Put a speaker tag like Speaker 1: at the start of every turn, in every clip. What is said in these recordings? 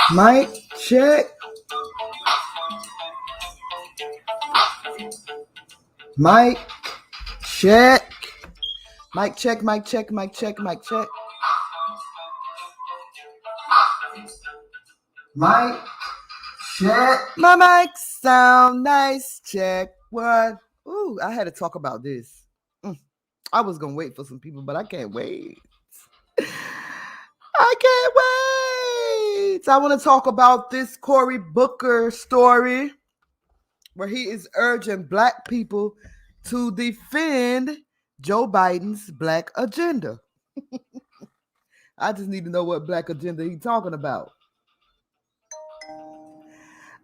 Speaker 1: Mic check. Mic check. Mic check, mic check, mic check, mic check. Mic check. My mic sound nice. Check what? Ooh, I had to talk about this. I was going to wait for some people, but I can't wait. I can't wait. I want to talk about this Cory Booker story where he is urging black people to defend Joe Biden's black agenda. I just need to know what black agenda he's talking about.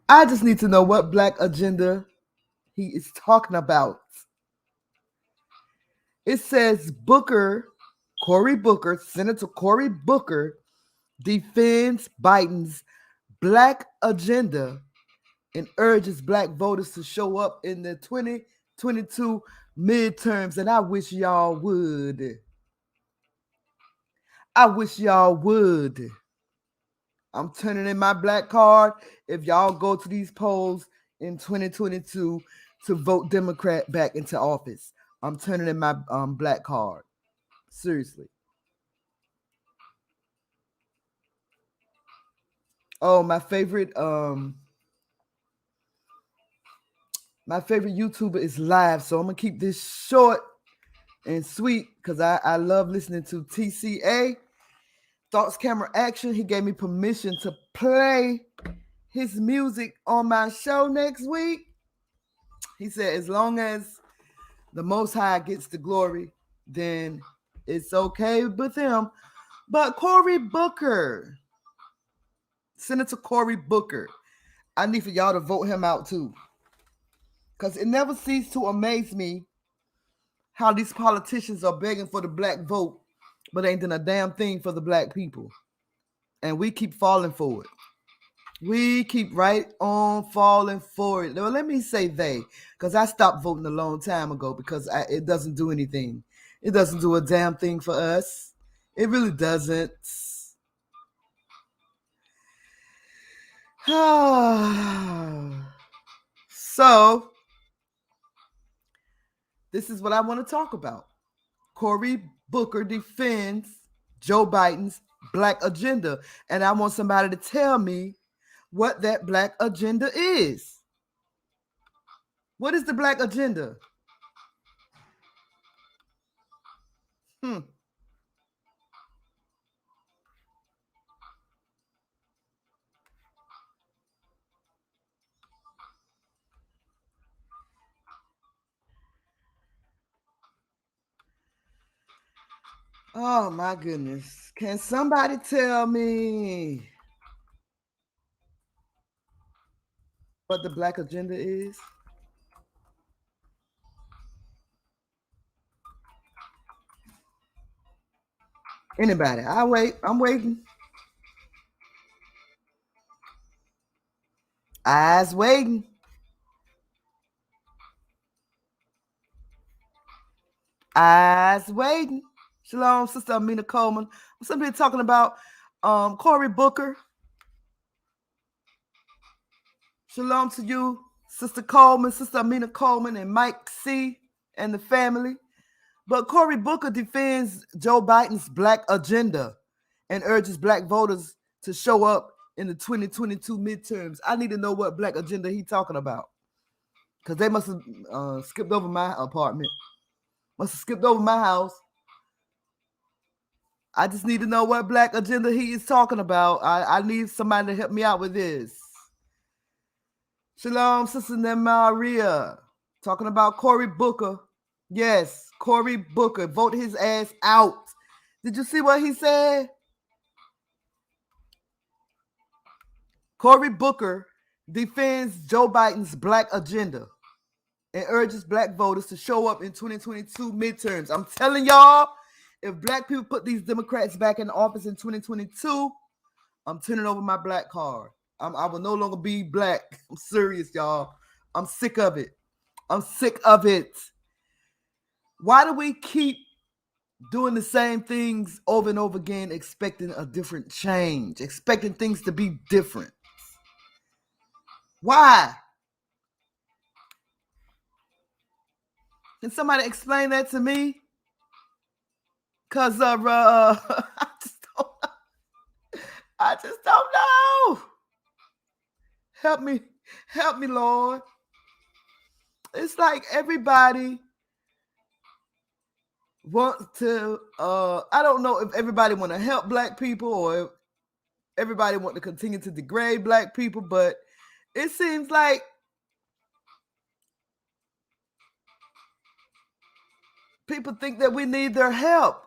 Speaker 1: I just need to know what black agenda he is talking about. It says Cory Booker, Senator Cory Booker defends Biden's black agenda and urges black voters to show up in the 2022 midterms. And I wish y'all would. I wish y'all would. I'm turning in my black card if y'all go to these polls in 2022 to vote Democrat back into office. I'm turning in my black card. Seriously. Oh, my favorite YouTuber is live, so I'm gonna keep this short and sweet because I love listening to TCA. Thoughts, Camera, Action. He gave me permission to play his music on my show next week. He said, as long as the Most High gets the glory, then it's okay with him. But Cory Booker, Senator Cory Booker, I need for y'all to vote him out too. Because it never ceases to amaze me how these politicians are begging for the black vote, but ain't done a damn thing for the black people. And we keep falling for it. We keep right on falling for it. Well, let me say they, because I stopped voting a long time ago because it doesn't do anything. It doesn't do a damn thing for us. It really doesn't. So, this is what I want to talk about. Cory Booker defends Joe Biden's black agenda. And I want somebody to tell me what that black agenda is. What is the black agenda? Oh my goodness. Can somebody tell me what the black agenda is? Anybody? I wait. I'm waiting. Eyes waiting. Eyes waiting. Shalom, Sister Amina Coleman. I'm simply talking about Cory Booker. Shalom to you, Sister Coleman, Sister Amina Coleman, and Mike C. and the family. But Cory Booker defends Joe Biden's black agenda and urges black voters to show up in the 2022 midterms. I need to know what black agenda he's talking about, because they must have skipped over my apartment, must have skipped over my house. I just need to know what black agenda he is talking about. I need somebody to help me out with this. Shalom, Sister Nemaria, talking about Cory Booker. Yes, Cory Booker, vote his ass out. Did you see what he said? Cory Booker defends Joe Biden's black agenda and urges black voters to show up in 2022 midterms. I'm telling y'all, if black people put these Democrats back in office in 2022, I'm turning over my black card. I will no longer be black. I'm serious, y'all. I'm sick of it. I'm sick of it. Why do we keep doing the same things over and over again, expecting a different change, expecting things to be different? Why? Can somebody explain that to me? Because I just don't know. Help me, Lord. It's like everybody wants to, I don't know if everybody want to help black people or if everybody want to continue to degrade black people, but it seems like people think that we need their help.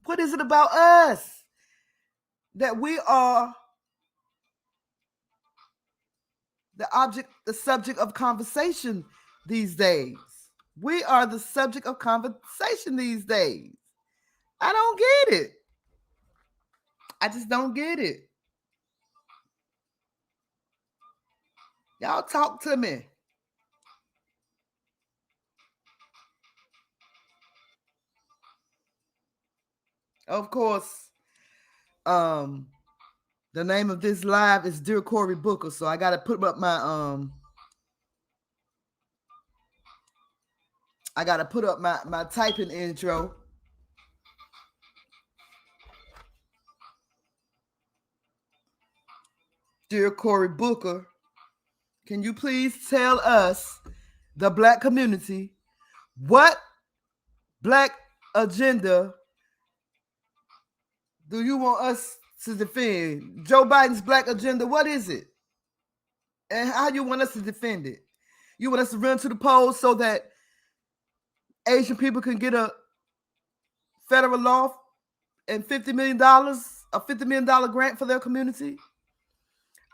Speaker 1: What is it about us that we are the subject of conversation these days? We are the subject of conversation these days. I don't get it. I just don't get it. Y'all talk to me. Of course, the name of this live is Dear Cory Booker, so I gotta put up my my typing intro. Dear Cory Booker, can you please tell us, the black community, what black agenda do you want us to defend? Joe Biden's black agenda, what is it? And how you want us to defend it? You want us to run to the polls so that Asian people can get a federal law and $50 million, a $50 million grant for their community?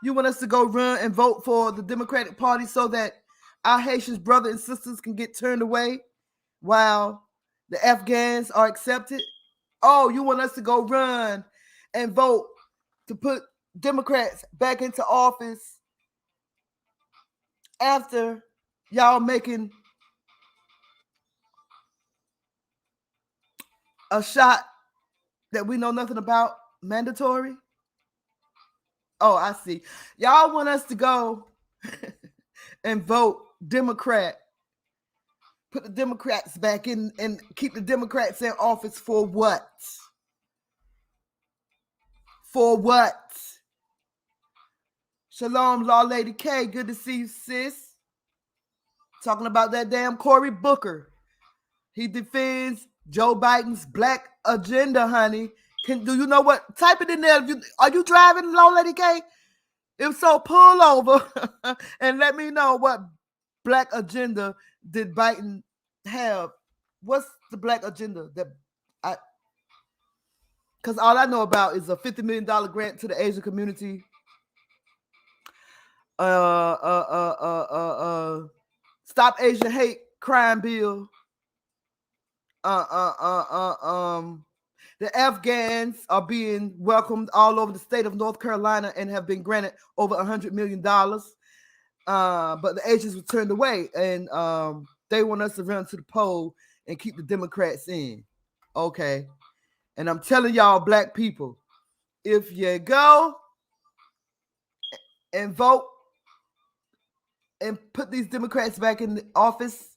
Speaker 1: You want us to go run and vote for the Democratic Party so that our Haitian brothers and sisters can get turned away while the Afghans are accepted? Oh, you want us to go run and vote to put Democrats back into office after y'all making a shot that we know nothing about mandatory? Oh, I see. Y'all want us to go and vote Democrat, put the Democrats back in and keep the Democrats in office for what? For what? Shalom, Law Lady K. Good to see you, sis. Talking about that damn Cory Booker. He defends Joe Biden's black agenda, honey. Do you know what? Type it in there. Are you driving, Law Lady K? If so, pull over and let me know what black agenda did Biden have? What's the black agenda that I? Because all I know about is a $50 million grant to the Asian community. Stop Asian hate crime bill. The Afghans are being welcomed all over the state of North Carolina and have been granted over $100 million. But the Asians were turned away, and they want us to run to the poll and keep the Democrats in. Okay. And I'm telling y'all, black people, if you go and vote and put these Democrats back in the office,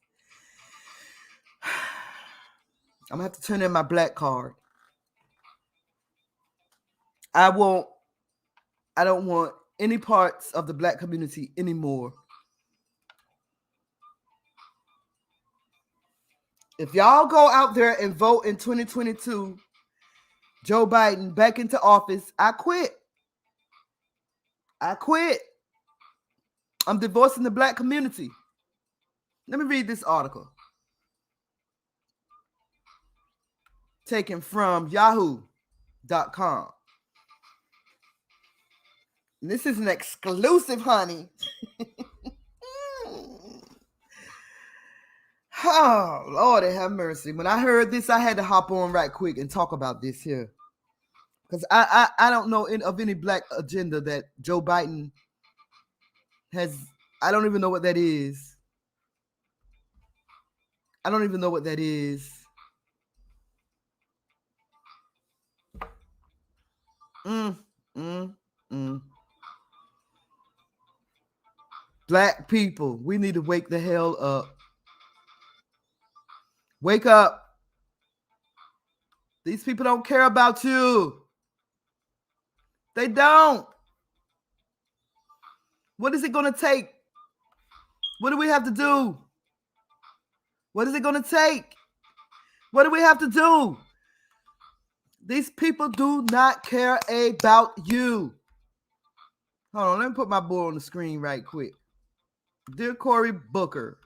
Speaker 1: I'm going to have to turn in my black card. I don't want any parts of the black community anymore. If y'all go out there and vote in 2022, Joe Biden back into office, I quit. I'm divorcing the black community. Let me read this article. Taken from yahoo.com. This is an exclusive, honey. Oh, Lord have mercy. When I heard this, I had to hop on right quick and talk about this here. Because I don't know of any black agenda that Joe Biden has. I don't even know what that is. Black people, we need to wake the hell up. Wake up. These people don't care about you. They don't. What is it going to take? What do we have to do? What is it going to take? What do we have to do? These people do not care about you. Hold on, let me put my boy on the screen right quick. Dear Cory Booker.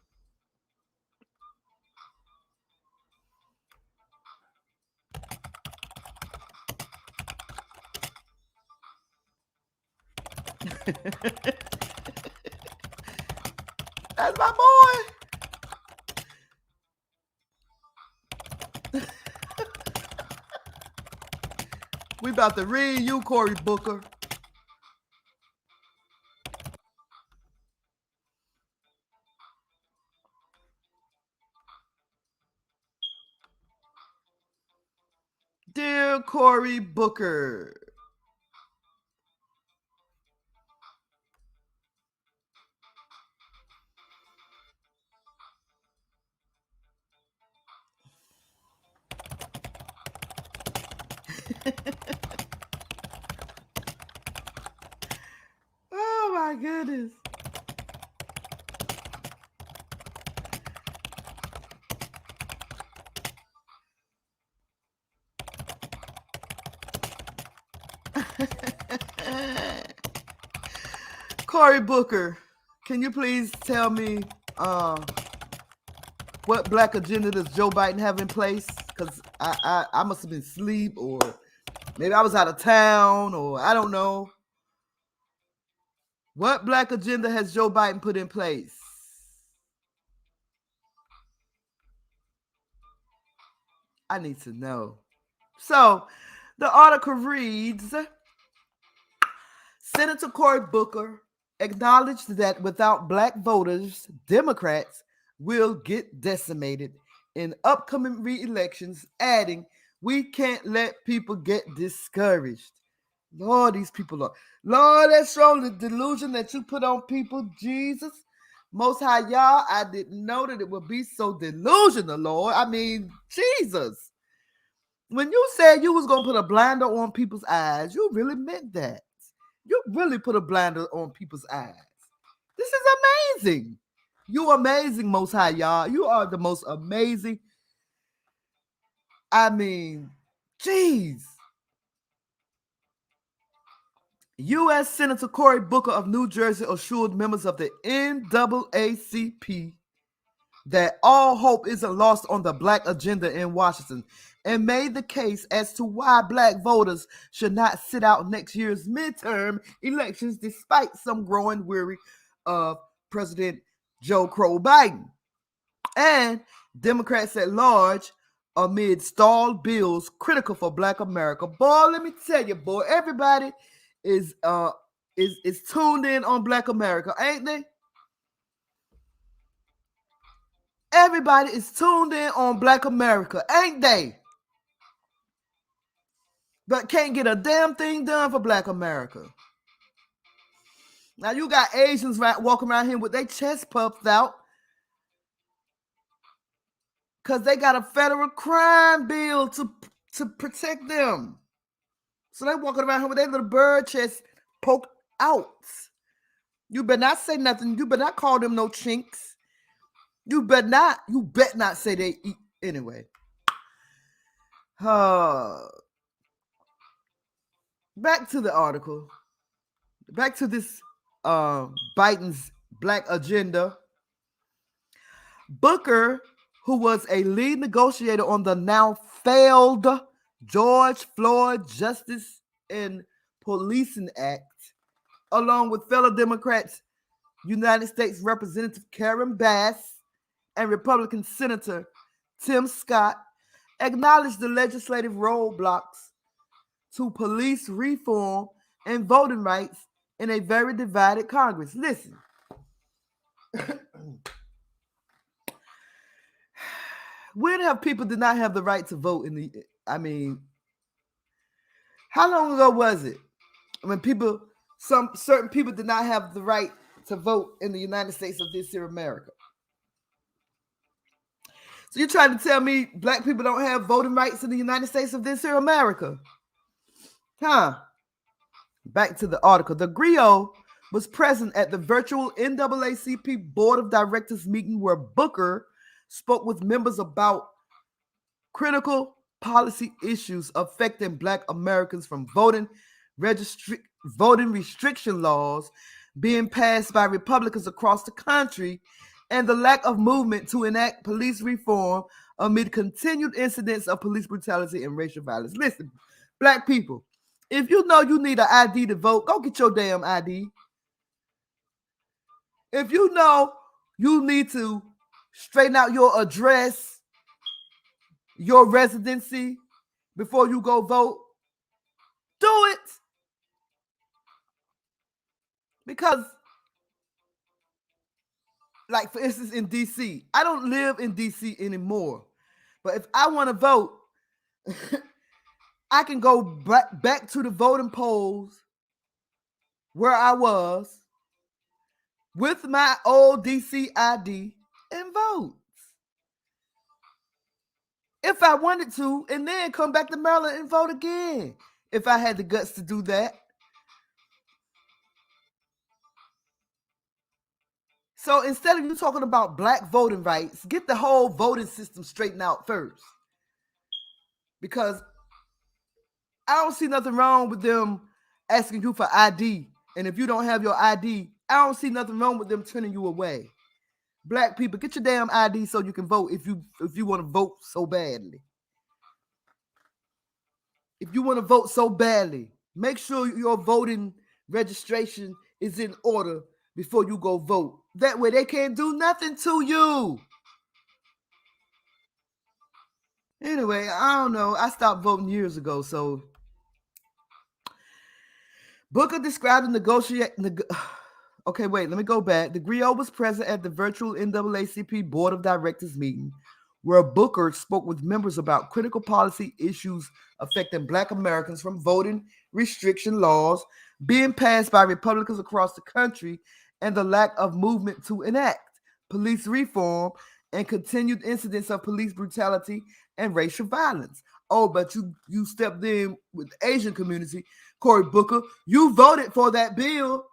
Speaker 1: That's my boy. We about to read you, Cory Booker. Dear Cory Booker. Oh my goodness. Cory Booker, can you please tell me what black agenda does Joe Biden have in place? Because I must have been asleep, or maybe I was out of town, or I don't know. What black agenda has Joe Biden put in place? I need to know. So the article reads, Senator Cory Booker acknowledged that without black voters, Democrats will get decimated in upcoming re-elections, adding, we can't let people get discouraged. Lord, these people are. Lord, that's strong, the delusion that you put on people, Jesus. Most High, y'all, I didn't know that it would be so delusional, Lord. I mean, Jesus. When you said you was going to put a blinder on people's eyes, you really meant that. You really put a blinder on people's eyes. This is amazing. You amazing, Most High, y'all. You are the most amazing. I mean, jeez. U.S. Senator Cory Booker of New Jersey assured members of the NAACP that all hope isn't lost on the black agenda in Washington and made the case as to why black voters should not sit out next year's midterm elections despite some growing weary of President Joe Crow Biden and Democrats at large amid stalled bills critical for black America. Boy, let me tell you, boy, everybody is tuned in on black America, ain't they? Everybody is tuned in on black America, ain't they? But can't get a damn thing done for black America. Now you got Asians walking around here with their chest puffed out because they got a federal crime bill to protect them. So they walking around here with their little bird chest poked out. You better not say nothing. You better not call them no chinks. You bet not say they eat anyway. Back to the article. Back to this Biden's black agenda. Booker, who was a lead negotiator on the now failed George Floyd Justice and Policing Act, along with fellow Democrats, United States Representative Karen Bass and Republican Senator Tim Scott, acknowledged the legislative roadblocks to police reform and voting rights in a very divided Congress. Listen. When have people did not have the right to vote how long ago was it when certain people did not have the right to vote in the United States of this here America? So you're trying to tell me black people don't have voting rights in the United States of this here America? Huh? Back to the article. The griot was present at the virtual NAACP Board of Directors meeting where Booker spoke with members about critical policy issues affecting black Americans, from voting restriction laws being passed by Republicans across the country and the lack of movement to enact police reform amid continued incidents of police brutality and racial violence. Listen, black people, if you know you need an ID to vote, go get your damn ID. If you know you need to straighten out your address, your residency before you go vote, do it. Because, like for instance, in DC, I don't live in DC anymore. But if I want to vote, I can go back to the voting polls where I was with my old DC ID and vote if I wanted to, and then come back to Maryland and vote again if I had the guts to do that. So instead of you talking about black voting rights, get the whole voting system straightened out first. Because I don't see nothing wrong with them asking you for ID. And if you don't have your ID, I don't see nothing wrong with them turning you away. Black people, get your damn ID so you can vote if you want to vote so badly. If you want to vote so badly, make sure your voting registration is in order before you go vote. That way they can't do nothing to you. Anyway, I don't know. I stopped voting years ago, so Booker described the Okay, wait, let me go back. The griot was present at the virtual NAACP Board of Directors meeting where Booker spoke with members about critical policy issues affecting black Americans, from voting restriction laws being passed by Republicans across the country and the lack of movement to enact police reform and continued incidents of police brutality and racial violence. Oh, but you stepped in with the Asian community, Cory Booker. You voted for that bill.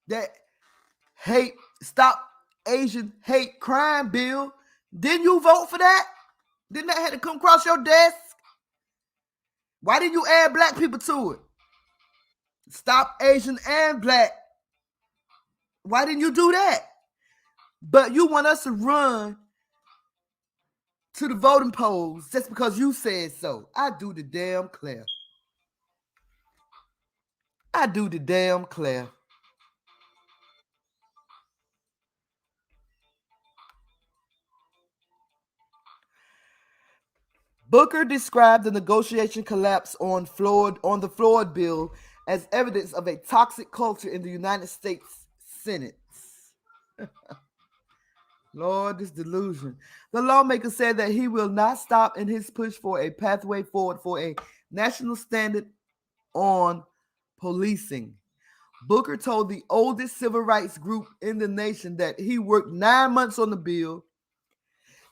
Speaker 1: That Stop Asian Hate Crime bill. Didn't you vote for that? Didn't that have to come across your desk? Why did you add black people to it? Stop Asian and black. Why didn't you do that? But you want us to run to the voting polls just because you said so. I do the damn Claire. I do the damn Claire. Booker described the negotiation collapse on the Floyd bill as evidence of a toxic culture in the United States Senate. Lord, this delusion. The lawmaker said that he will not stop in his push for a pathway forward for a national standard on policing. Booker told the oldest civil rights group in the nation that he worked 9 months on the bill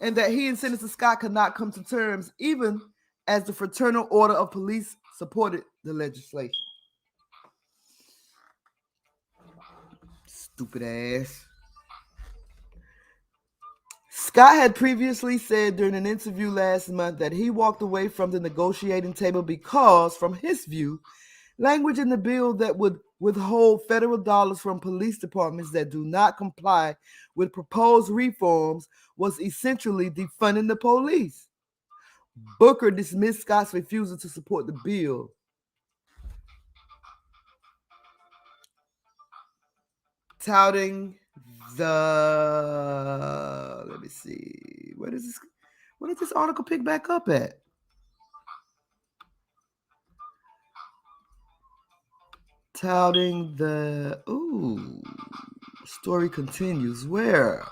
Speaker 1: and that he and Senator Scott could not come to terms even as the Fraternal Order of Police supported the legislation. Stupid ass. Scott had previously said during an interview last month that he walked away from the negotiating table because, from his view, language in the bill that would withhold federal dollars from police departments that do not comply with proposed reforms was essentially defunding the police. Booker dismissed Scott's refusal to support the bill. Touting let me see, where does this article pick back up at? Touting story continues. Where?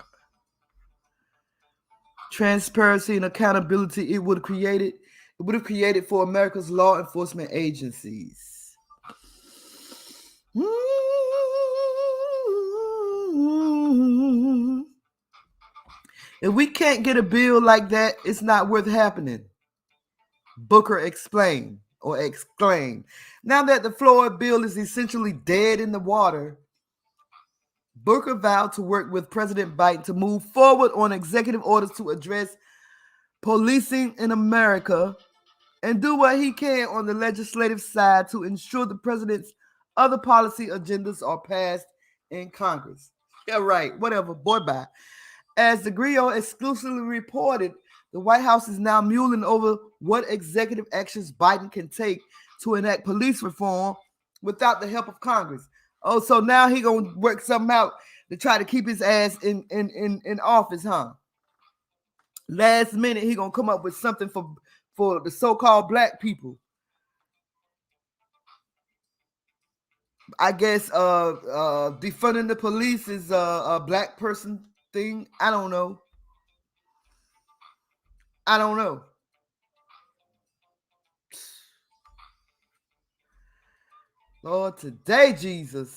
Speaker 1: Transparency and accountability it would have created for America's law enforcement agencies. If we can't get a bill like that, it's not worth happening. Booker explained. Now that the Floyd bill is essentially dead in the water, Booker vowed to work with President Biden to move forward on executive orders to address policing in America and do what he can on the legislative side to ensure the president's other policy agendas are passed in Congress. Yeah, right. Whatever. Boy, bye. As the Griot exclusively reported, the White House is now mulling over what executive actions Biden can take to enact police reform without the help of Congress. Oh, so now he gonna work something out to try to keep his ass in office, huh? Last minute, he gonna come up with something for the so-called black people. I guess defunding the police is a black person thing. I don't know. Lord, today, Jesus.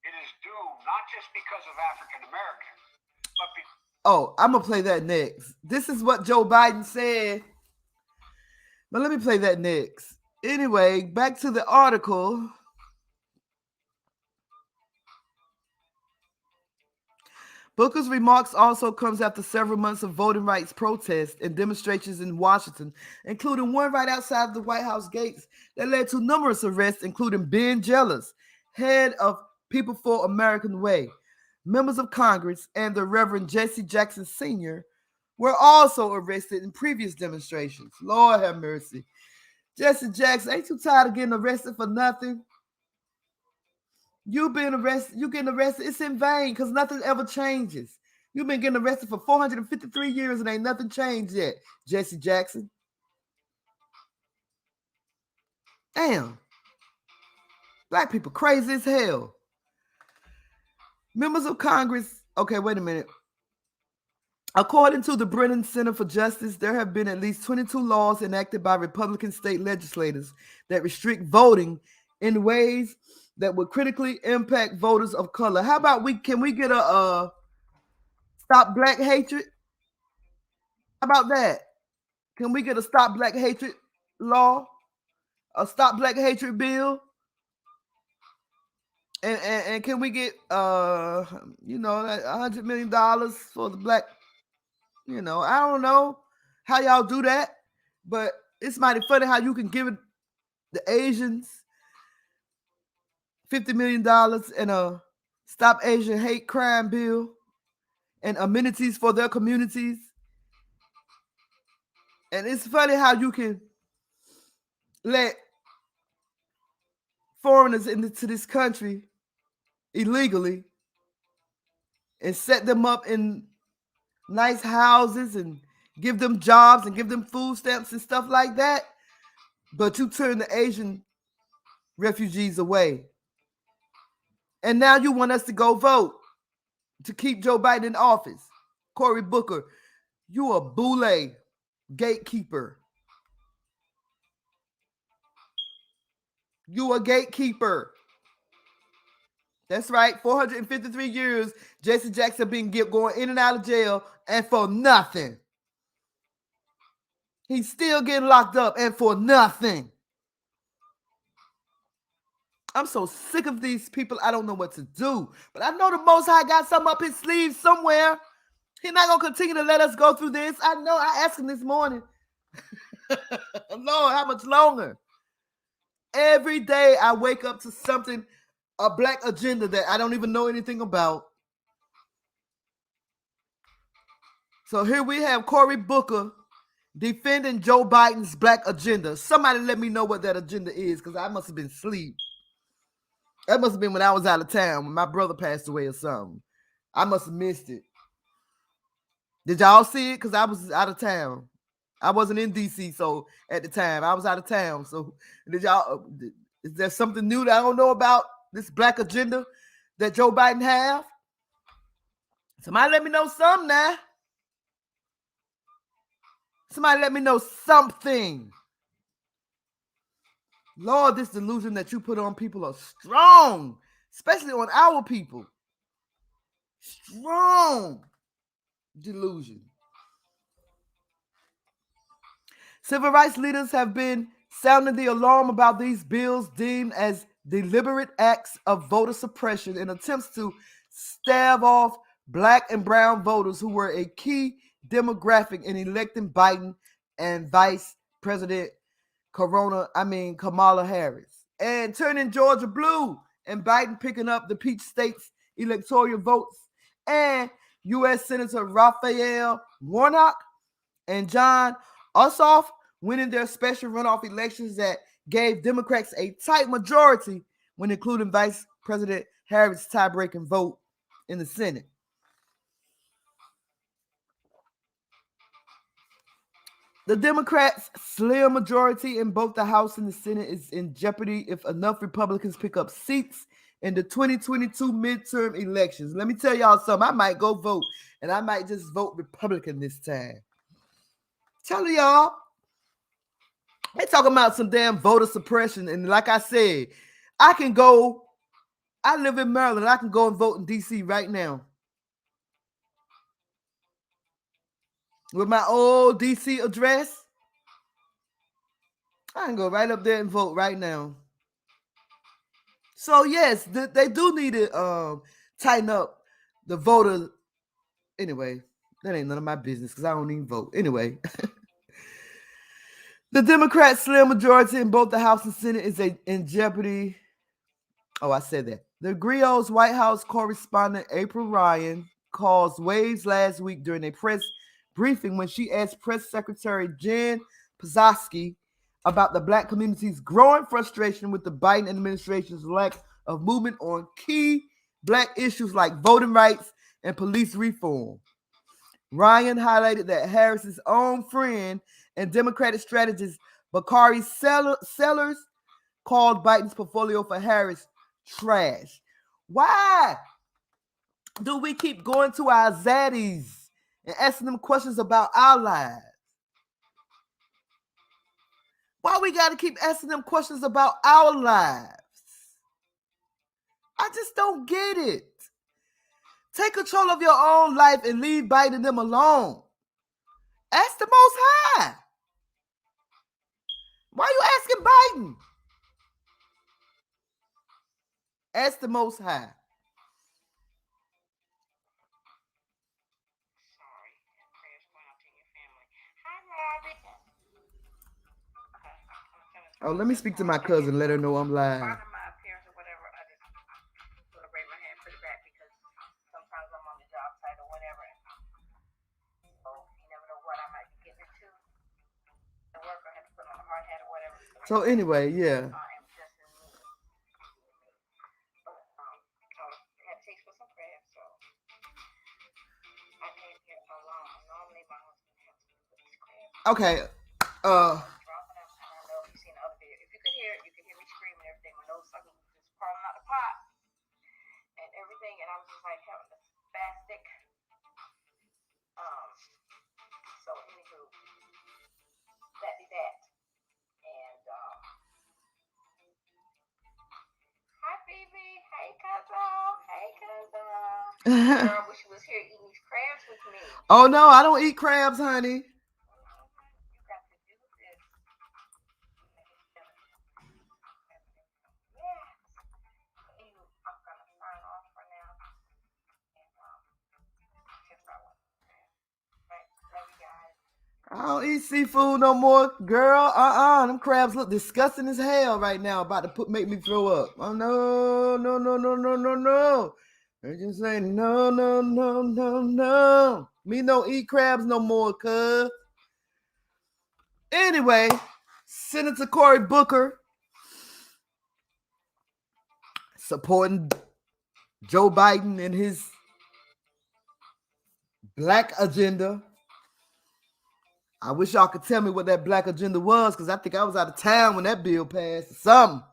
Speaker 2: It is due not just because of African Americans, but
Speaker 1: I'm going to play that next. This is what Joe Biden said. But let me play that next. Anyway, back to the article. Booker's remarks also comes after several months of voting rights protests and demonstrations in Washington, including one right outside the White House gates that led to numerous arrests, including Ben Jealous, head of People for American Way. Members of Congress and the Reverend Jesse Jackson Sr. were also arrested in previous demonstrations. Lord have mercy. Jesse Jackson, ain't you tired of getting arrested for nothing? You getting arrested, it's in vain because nothing ever changes. You've been getting arrested for 453 years and ain't nothing changed yet, Jesse Jackson. Damn. Black people crazy as hell. Members of Congress, okay, wait a minute. According to the Brennan Center for Justice, there have been at least 22 laws enacted by Republican state legislators that restrict voting in ways that would critically impact voters of color. How about can we get a stop black hatred? How about that? Can we get a stop black hatred law? A stop black hatred bill? And can we get $100 million for the black, I don't know how y'all do that, but It's mighty funny how you can give the Asians $50 million and a Stop Asian Hate Crime bill and amenities for their communities. And it's funny how you can let foreigners into this country illegally and set them up in nice houses and give them jobs and give them food stamps and stuff like that. But you turn the Asian refugees away. And now you want us to go vote to keep Joe Biden in office. Cory Booker, you a boule gatekeeper. You a gatekeeper. That's right. 453 years, Jesse Jackson been going in and out of jail and for nothing. He's still getting locked up and for nothing. I'm so sick of these people. I don't know what to do. But I know the Most High got something up his sleeve somewhere. He's not going to continue to let us go through this. I know. I asked him this morning. Lord, how much longer? Every day I wake up to something, a black agenda that I don't even know anything about. So here we have Cory Booker defending Joe Biden's black agenda. Somebody let me know what that agenda is, because I must have been asleep. That must have been when I was out of town, when my brother passed away or something. I must have missed it. Did y'all see it? Because I was out of town. I wasn't in D.C., so at the time, I was out of town. So did y'all? Is there something new that I don't know about this black agenda that Joe Biden have? Somebody let me know something now. Somebody let me know something. Lord, this delusion that you put on people are strong, especially on our people. Strong delusion. Civil rights leaders have been sounding the alarm about these bills deemed as deliberate acts of voter suppression in attempts to stave off black and brown voters who were a key demographic in electing Biden and Vice President Kamala Harris, and turning Georgia blue, and Biden picking up the peach state's electoral votes, and U.S. Senator Raphael Warnock and John Ossoff winning their special runoff elections that gave Democrats a tight majority when including Vice President Harris' tie-breaking vote in the Senate. The Democrats' slim majority in both the House and the Senate is in jeopardy if enough Republicans pick up seats in the 2022 midterm elections. Let me tell y'all something. I might go vote, and I might just vote Republican this time. Telling y'all, they talking about some damn voter suppression, and like I said, I can go. I live in Maryland. I can go and vote in D.C. right now with my old D.C. address. I can go right up there and vote right now. So yes, they do need to tighten up the voter. Anyway, that ain't none of my business because I don't even vote. Anyway, the Democrats' slim majority in both the House and Senate is in jeopardy. Oh, I said that. The Grio's White House correspondent April Ryan caused waves last week during a press briefing when she asked Press Secretary Jen Psaki about the black community's growing frustration with the Biden administration's lack of movement on key black issues like voting rights and police reform. Ryan highlighted that Harris's own friend and Democratic strategist Bakari Sellers called Biden's portfolio for Harris trash. Why do we keep going to our zaddies and asking them questions about our lives? Why we got to keep asking them questions about our lives? I just don't get it. Take control of your own life and leave Biden and them alone. Ask the Most High. Why are you asking Biden? Ask the Most High. Oh, let me speak to my cousin. Let her know I'm live.
Speaker 3: Pardon my appearance or whatever. I just sort of raise my hand, put it back because sometimes I'm on the job site or whatever. So you never know what I might be getting into at work. I have to put on a hard hat or whatever.
Speaker 1: So anyway, yeah.
Speaker 3: I am just in me. But I had taste for some crabs, so I came here alone. Normally my husband helps me with these crabs.
Speaker 1: Okay.
Speaker 3: Dropping them. I don't know if you've seen the other video. If you could hear it, you could hear me screaming and everything. When those suckers was just crawling out the pot and everything, and I was just like having a spastic. So anywho, that be that. And hi Phoebe, hey cousin, hey cousin. Girl, wish you was here eating these crabs with me.
Speaker 1: Oh no, I don't eat crabs, honey.
Speaker 3: You got to do this. Yeah. Anywho, I'm gonna sign off for now. And just I want. Right, love you guys.
Speaker 1: I don't eat seafood no more, girl. Them crabs look disgusting as hell right now. About to make me throw up. Oh no, no, no, no, no, no, no. They just saying no, no, no, no, no. Me no eat crabs no more, cuz. Anyway, Senator Cory Booker supporting Joe Biden and his black agenda. I wish y'all could tell me what that black agenda was, because I think I was out of town when that bill passed or something.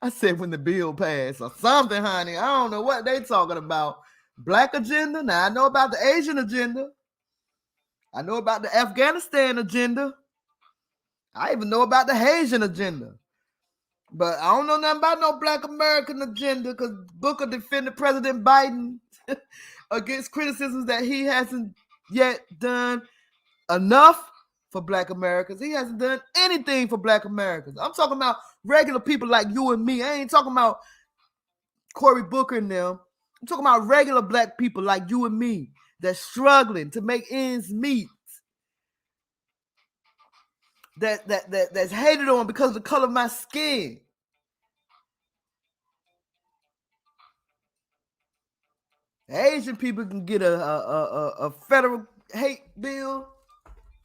Speaker 1: I said when the bill passed or something, honey. I don't know what they talking about. Black agenda? Now I know about the Asian agenda. I know about the Afghanistan agenda. I even know about the Haitian agenda. But I don't know nothing about no black American agenda, because Booker defended President Biden against criticisms that he hasn't yet done enough for black Americans. He hasn't done anything for black Americans. I'm talking about regular people like you and me. I ain't talking about Cory Booker and them. I'm talking about regular black people like you and me that's struggling to make ends meet. That's hated on because of the color of my skin. Asian people can get a federal hate bill,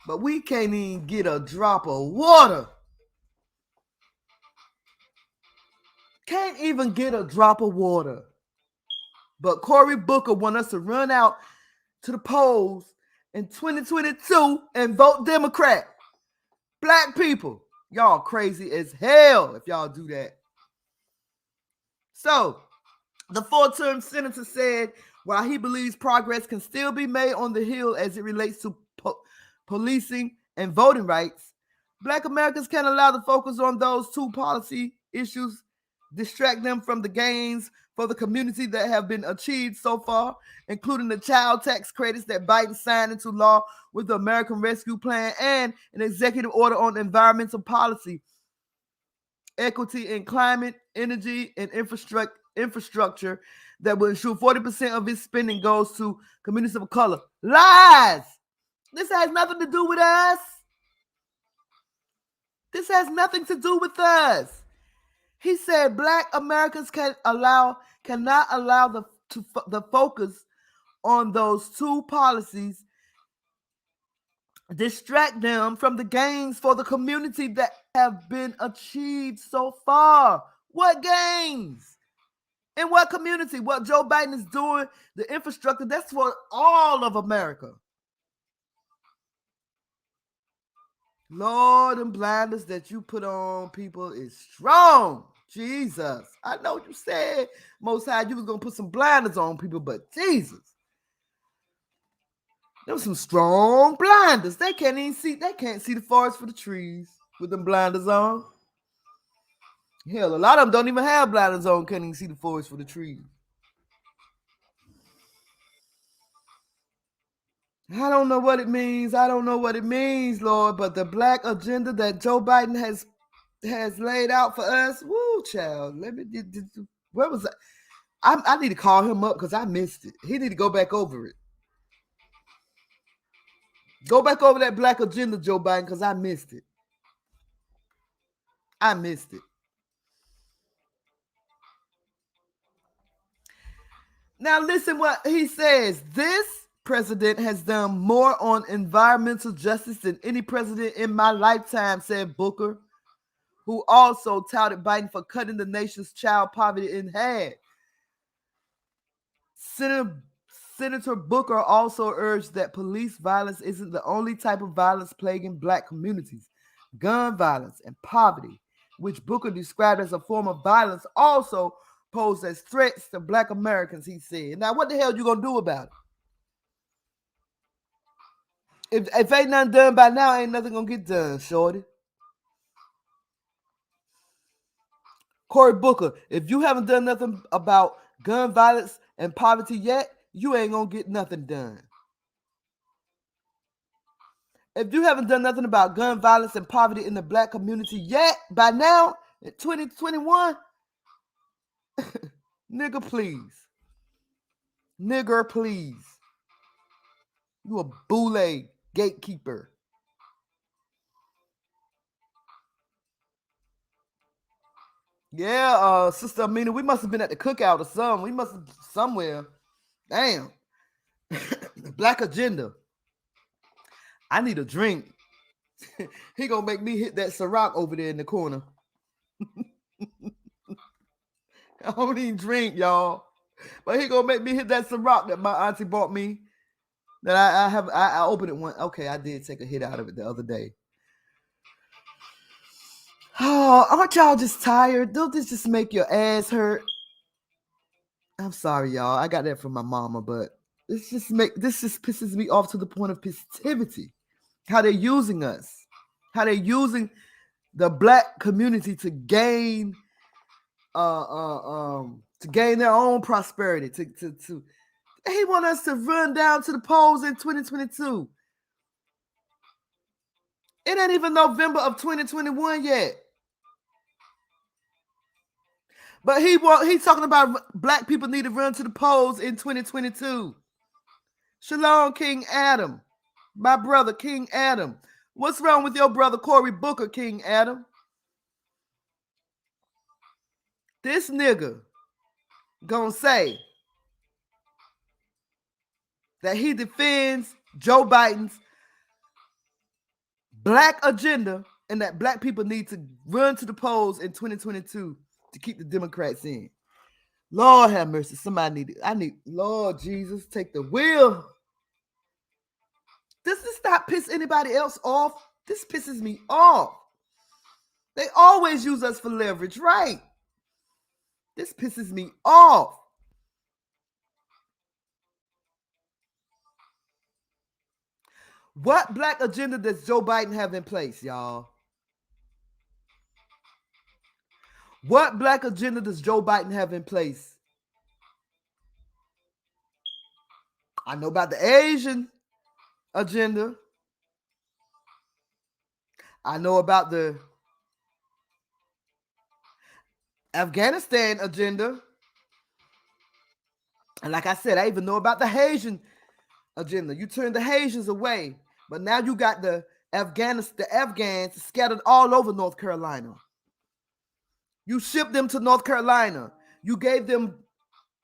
Speaker 1: but we can't even get a drop of water. Can't even get a drop of water. But Cory Booker want us to run out to the polls in 2022 and vote Democrat. Black people, y'all crazy as hell if y'all do that. So, the four-term senator said while he believes progress can still be made on the Hill as it relates to policing and voting rights, black Americans can't allow the focus on those two policy issues distract them from the gains for the community that have been achieved so far, including the child tax credits that Biden signed into law with the American Rescue Plan and an executive order on environmental policy, equity in climate, energy, and infrastructure that will ensure 40% of its spending goes to communities of color. Lies! This has nothing to do with us. This has nothing to do with us. He said black Americans cannot allow the focus on those two policies distract them from the gains for the community that have been achieved so far. What gains? In what community? What Joe Biden is doing, the infrastructure, that's for all of America. Lord, and blinders that you put on people is strong. Jesus. I know you said, Most High, you was going to put some blinders on people, but Jesus. Them some strong blinders. They can't even see, they can't see the forest for the trees with them blinders on. Hell, a lot of them don't even have blinders on, can't even see the forest for the trees. I don't know what it means. I don't know what it means, Lord, but the black agenda that Joe Biden has laid out for us, woo, child. Where was I need to call him up because I missed it. He need to go back over it. Go back over that black agenda, Joe Biden, because I missed it. I missed it. Now listen what he says. This president has done more on environmental justice than any president in my lifetime, said Booker, who also touted Biden for cutting the nation's child poverty in half. Senator Booker also urged that police violence isn't the only type of violence plaguing black communities. Gun violence and poverty, which Booker described as a form of violence, also pose as threats to black Americans, he said. Now, what the hell you gonna do about it? If ain't nothing done by now, ain't nothing gonna get done, shorty. Cory Booker, if you haven't done nothing about gun violence and poverty yet, you ain't gonna get nothing done. If you haven't done nothing about gun violence and poverty in the black community yet, by now, in 2021, nigga, please. Nigger, please. You a boule gatekeeper. Yeah, Sister Amina, we must have been at the cookout or something. We must have somewhere. Damn. Black agenda. I need a drink. He gonna make me hit that Ciroc over there in the corner. I don't even drink, y'all. But he gonna make me hit that Ciroc that my auntie bought me. That I opened it one. Okay, I did take a hit out of it the other day. Oh, aren't y'all just tired? Don't this just make your ass hurt? I'm sorry, y'all. I got that from my mama, but this just pisses me off to the point of positivity. How they're using us. How they're using the black community to gain their own prosperity. To he want us to run down to the polls in 2022. It ain't even November of 2021 yet. But he's talking about black people need to run to the polls in 2022. Shalom, King Adam. My brother, King Adam. What's wrong with your brother, Cory Booker, King Adam? This nigga gonna say that he defends Joe Biden's black agenda and that black people need to run to the polls in 2022 to keep the Democrats in. Lord have mercy. Lord Jesus, take the wheel. Does this not piss anybody else off? This pisses me off. They always use us for leverage, right? This pisses me off. What black agenda does Joe Biden have in place, y'all? What black agenda does Joe Biden have in place? I know about the Asian agenda. I know about the Afghanistan agenda. And like I said, I even know about the Haitian agenda. You turn the Haitians away, but now you got the Afghans scattered all over North Carolina. You shipped them to North Carolina. You gave them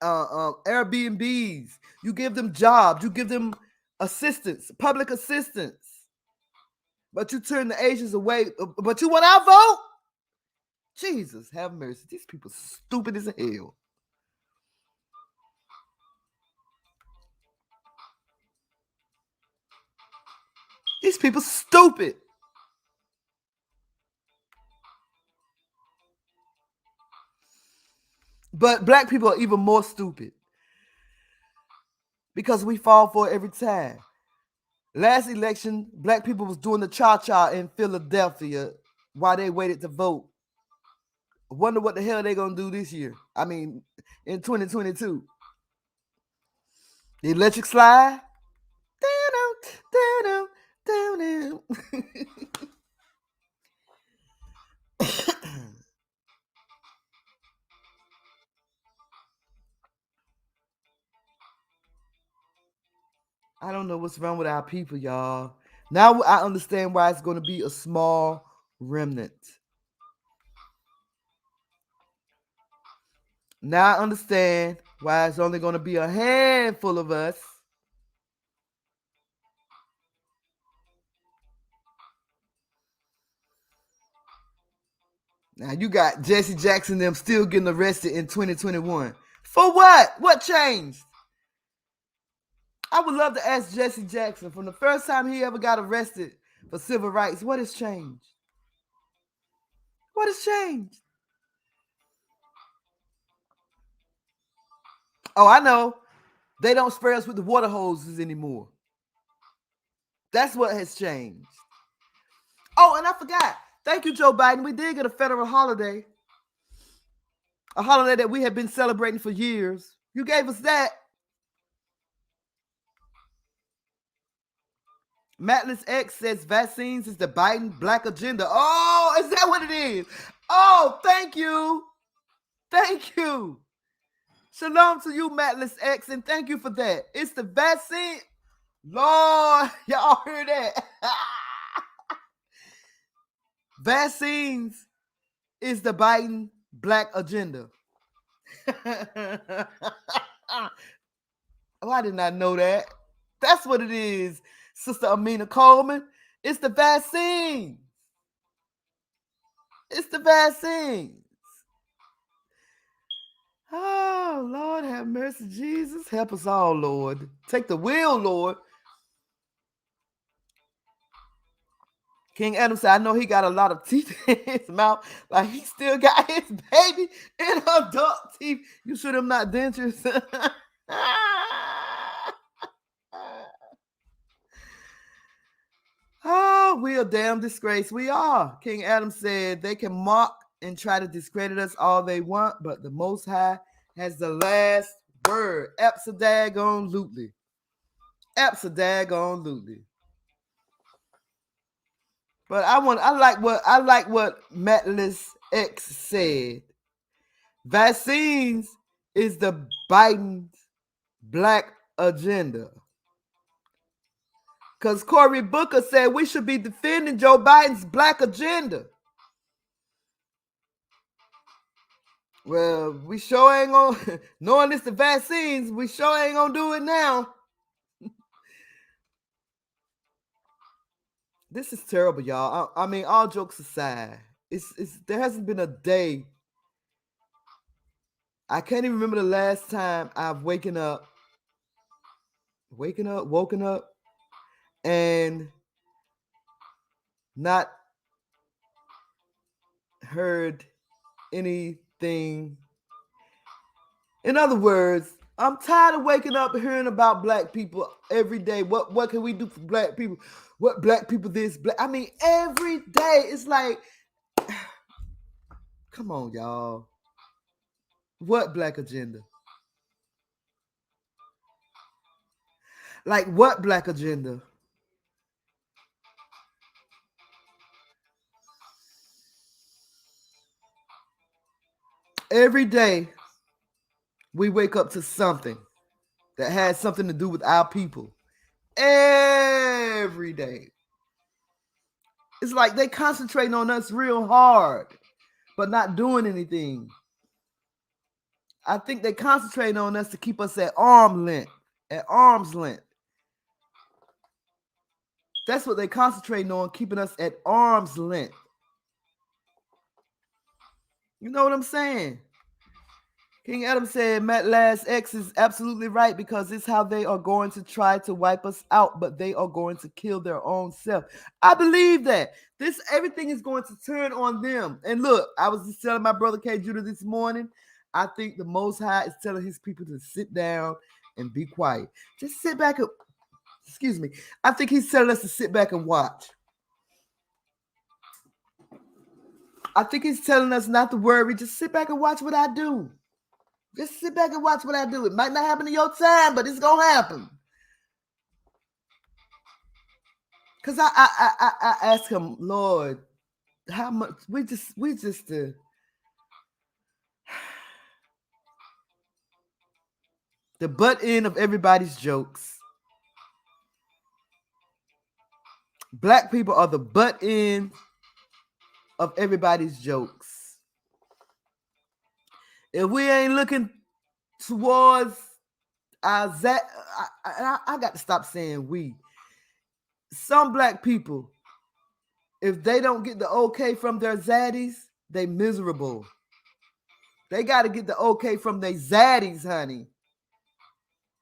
Speaker 1: Airbnbs. You give them jobs. You give them assistance, public assistance. But you turn the Asians away. But you want our vote? Jesus, have mercy. These people stupid as hell. These people stupid. But black people are even more stupid. Because we fall for it every time. Last election, black people was doing the cha-cha in Philadelphia while they waited to vote. I wonder what the hell they're going to do this year. I mean, in 2022. The electric slide. I don't know what's wrong with our people, y'all. Now I understand why it's going to be a small remnant. Now I understand why it's only going to be a handful of us. Now you got Jesse Jackson them still getting arrested in 2021. For what? What changed? I would love to ask Jesse Jackson from the first time he ever got arrested for civil rights, what has changed? What has changed? Oh, I know. They don't spray us with the water hoses anymore. That's what has changed. Oh, and I forgot. Thank you, Joe Biden. We did get a federal holiday. A holiday that we have been celebrating for years. You gave us that. Matless X says vaccines is the Biden black agenda. Oh, is that what it is? Oh, thank you. Thank you. Shalom to you, Matless X, and thank you for that. It's the vaccine. Lord, y'all hear that? Vaccines is the Biden black agenda. Oh, I did not know that. That's what it is, Sister Amina Coleman. It's the vaccine. It's the vaccine. Oh, Lord, have mercy, Jesus. Help us all, Lord. Take the wheel, Lord. King Adam said, I know he got a lot of teeth in his mouth. Like he still got his baby in adult teeth. You should have not dentures. Oh, we a damn disgrace. We are. King Adam said they can mock and try to discredit us all they want, but the Most High has the last word. Abso-daggone-lutely. Abso-daggone-lutely. But I like what Matless X said. Vaccines is the Biden's black agenda. Because Cory Booker said we should be defending Joe Biden's black agenda. Well, we sure ain't gonna, knowing it's the vaccines, we sure ain't gonna do it now. This is terrible, y'all. I mean, all jokes aside, it's there hasn't been a day. I can't even remember the last time I've woken up, and not heard anything. In other words, I'm tired of waking up and hearing about black people every day. What can we do for black people? What black people this? I mean, every day it's like, come on, y'all. What black agenda? Like what black agenda? Every day we wake up to something that has something to do with our people. Every day. It's like they concentrating on us real hard, but not doing anything. I think they concentrate on us to keep us at arm's length. At arm's length. That's what they concentrating on, keeping us at arm's length. You know what I'm saying? King Adam said, Matt Last X is absolutely right because it's how they are going to try to wipe us out, but they are going to kill their own self. I believe that. Everything is going to turn on them. And look, I was just telling my brother K. Judah this morning, I think the Most High is telling his people to sit down and be quiet. Just sit back and, excuse me. I think he's telling us to sit back and watch. I think he's telling us not to worry. Just sit back and watch what I do. Just sit back and watch what I do. It might not happen in your time, but it's gonna happen. Cause I ask him, Lord, how much we just the butt end of everybody's jokes. Black people are the butt end of everybody's jokes. If we ain't looking towards our I got to stop saying we. Some black people, if they don't get the okay from their zaddies, they miserable. They got to get the okay from their zaddies, honey.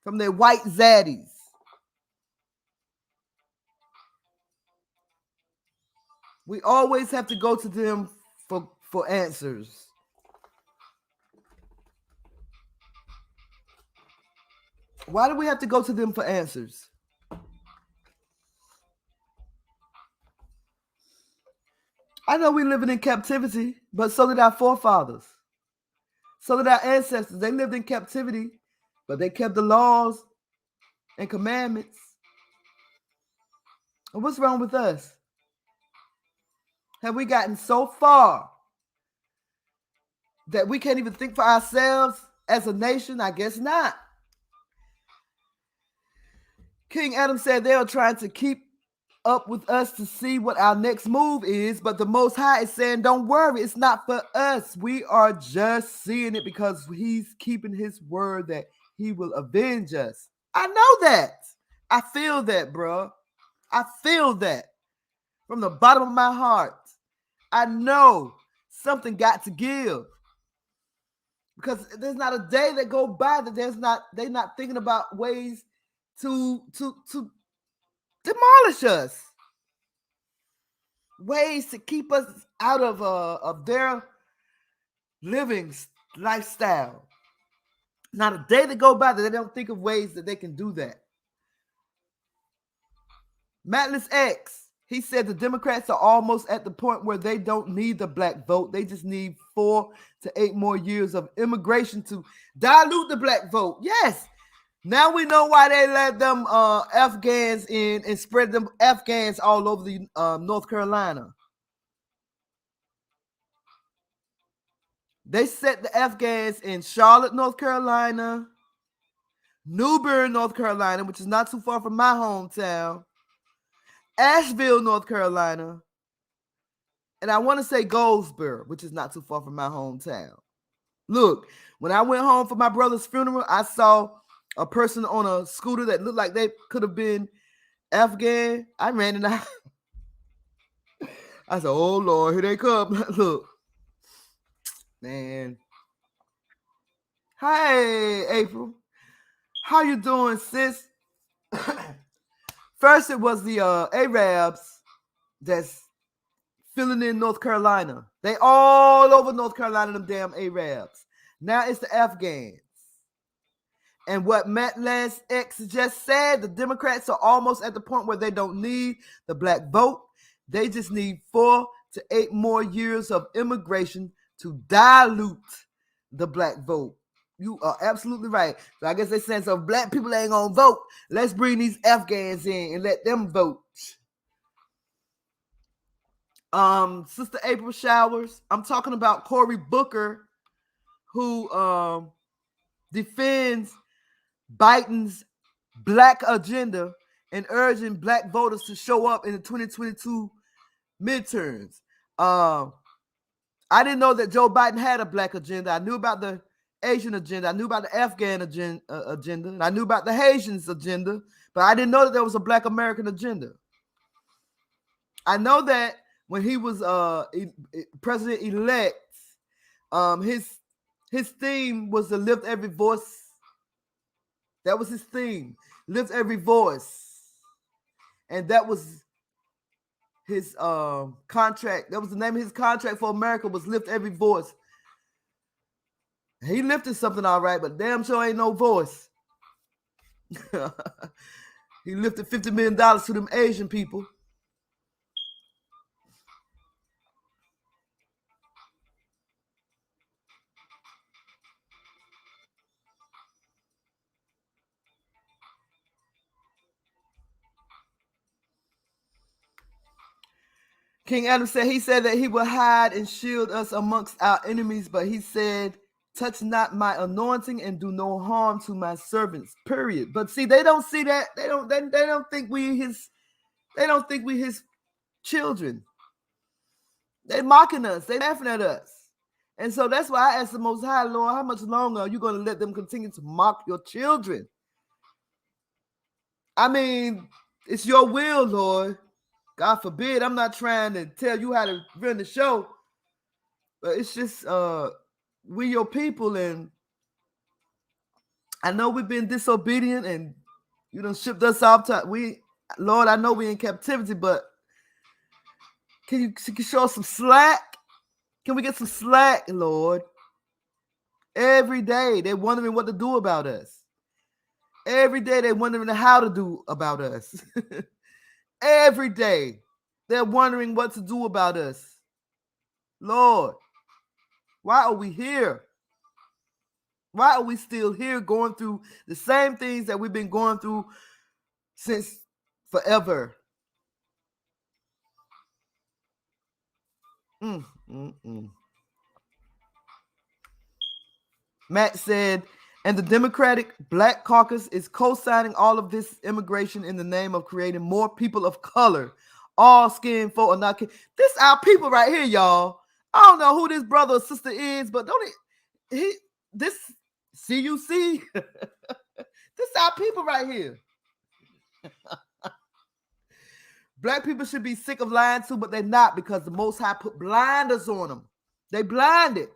Speaker 1: From their white zaddies. We always have to go to them for answers. Why do we have to go to them for answers? I know we're living in captivity, but so did our forefathers. So did our ancestors. They lived in captivity, but they kept the laws and commandments. And what's wrong with us? Have we gotten so far that we can't even think for ourselves as a nation? I guess not. King Adam said they are trying to keep up with us to see what our next move is, but the Most High is saying, don't worry, it's not for us. We are just seeing it because he's keeping his word that he will avenge us. I know that. I feel that, bro. I feel that from the bottom of my heart. I know something got to give, because there's not a day that go by that they're not thinking about ways to demolish us, ways to keep us out of their living lifestyle. Not a day that go by that they don't think of ways that they can do that. Matless X, he said the Democrats are almost at the point where they don't need the black vote. They just need 4 to 8 more years of immigration to dilute the black vote. Yes. Now we know why they let them Afghans in and spread them Afghans all over the North Carolina. They set the Afghans in Charlotte, North Carolina, New Bern, North Carolina, which is not too far from my hometown, Asheville, North Carolina, and I want to say Goldsboro, which is not too far from my hometown. Look, when I went home for my brother's funeral, I saw a person on a scooter that looked like they could have been Afghan. I ran in the house. I said, oh, Lord, here they come. Look, man. Hey, April. How you doing, sis? First, it was the Arabs that's filling in North Carolina. They all over North Carolina, them damn Arabs. Now it's the Afghans. And what Matt Lance X just said, the Democrats are almost at the point where they don't need the black vote. They just need 4 to 8 more years of immigration to dilute the black vote. You are absolutely right. So I guess they're saying, so if black people ain't gonna vote, let's bring these Afghans in and let them vote. Sister April Showers, I'm talking about Cory Booker, who defends Biden's black agenda and urging black voters to show up in the 2022 midterms. I didn't know that Joe Biden had a black agenda. I knew about the Asian agenda. I knew about the Afghan agenda. And I knew about the Haitians agenda, but I didn't know that there was a black American agenda. I know that when he was president-elect, his theme was to lift every voice. That was his theme, lift every voice. And that was his contract. That was the name of his contract for America, was lift every voice. He lifted something all right, but damn sure ain't no voice. He lifted $50 million to them Asian people. King Adam said, he said that he will hide and shield us amongst our enemies, but he said, touch not my anointing and do no harm to my servants, period. But see, they don't see that. They don't think we his They don't think we his children. They mocking us. They laughing at us. And so that's why I asked the Most High, Lord, how much longer are you going to let them continue to mock your children? I mean, it's your will, Lord. God forbid. I'm not trying to tell you how to run the show. But it's just we your people, and I know we've been disobedient and you done shipped us off to Lord, I know we in captivity, but can you show us some slack? Can we get some slack, Lord? Every day they're wondering what to do about us. Every day they're wondering how to do about us. Every day they're wondering what to do about us. Lord, why are we here? Why are we still here going through the same things that we've been going through since forever? Matt said, and the Democratic Black Caucus is co-signing all of this immigration in the name of creating more people of color. All skin folk are not. This our people right here, y'all. I don't know who this brother or sister is, but this CUC, this our people right here. Black people should be sick of lying too, but they're not, because the Most High put blinders on them. They blinded.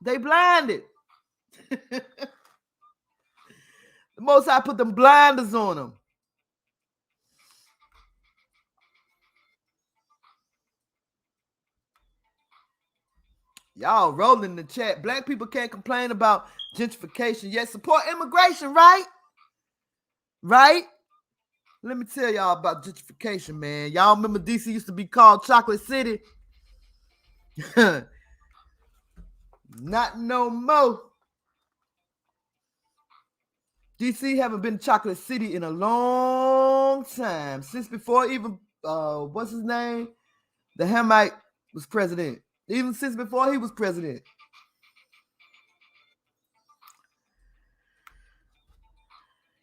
Speaker 1: They blinded. The Most High put them blinders on them. Y'all rolling in the chat. Black people can't complain about gentrification, yet support immigration, right? Right? Let me tell y'all about gentrification, man. Y'all remember DC used to be called Chocolate City? Not no more. DC haven't been Chocolate City in a long time. Since before even, what's his name? The Hamite was president. Even since before he was president.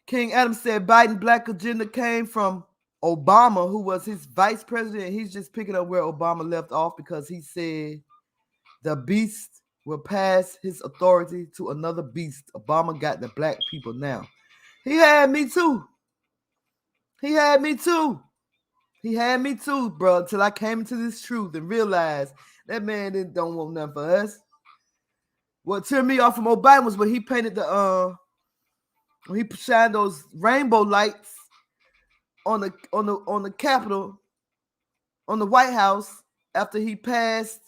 Speaker 1: King Adam said Biden black agenda came from Obama, who was his vice president. He's just picking up where Obama left off, because he said the beast will pass his authority to another beast. Obama got the black people now. He had me too. He had me too. He had me too, bro, until I came into this truth and realized that man don't want nothing for us. What turned me off from Obama was when he painted when he shined those rainbow lights on the Capitol, on the White House, after he passed,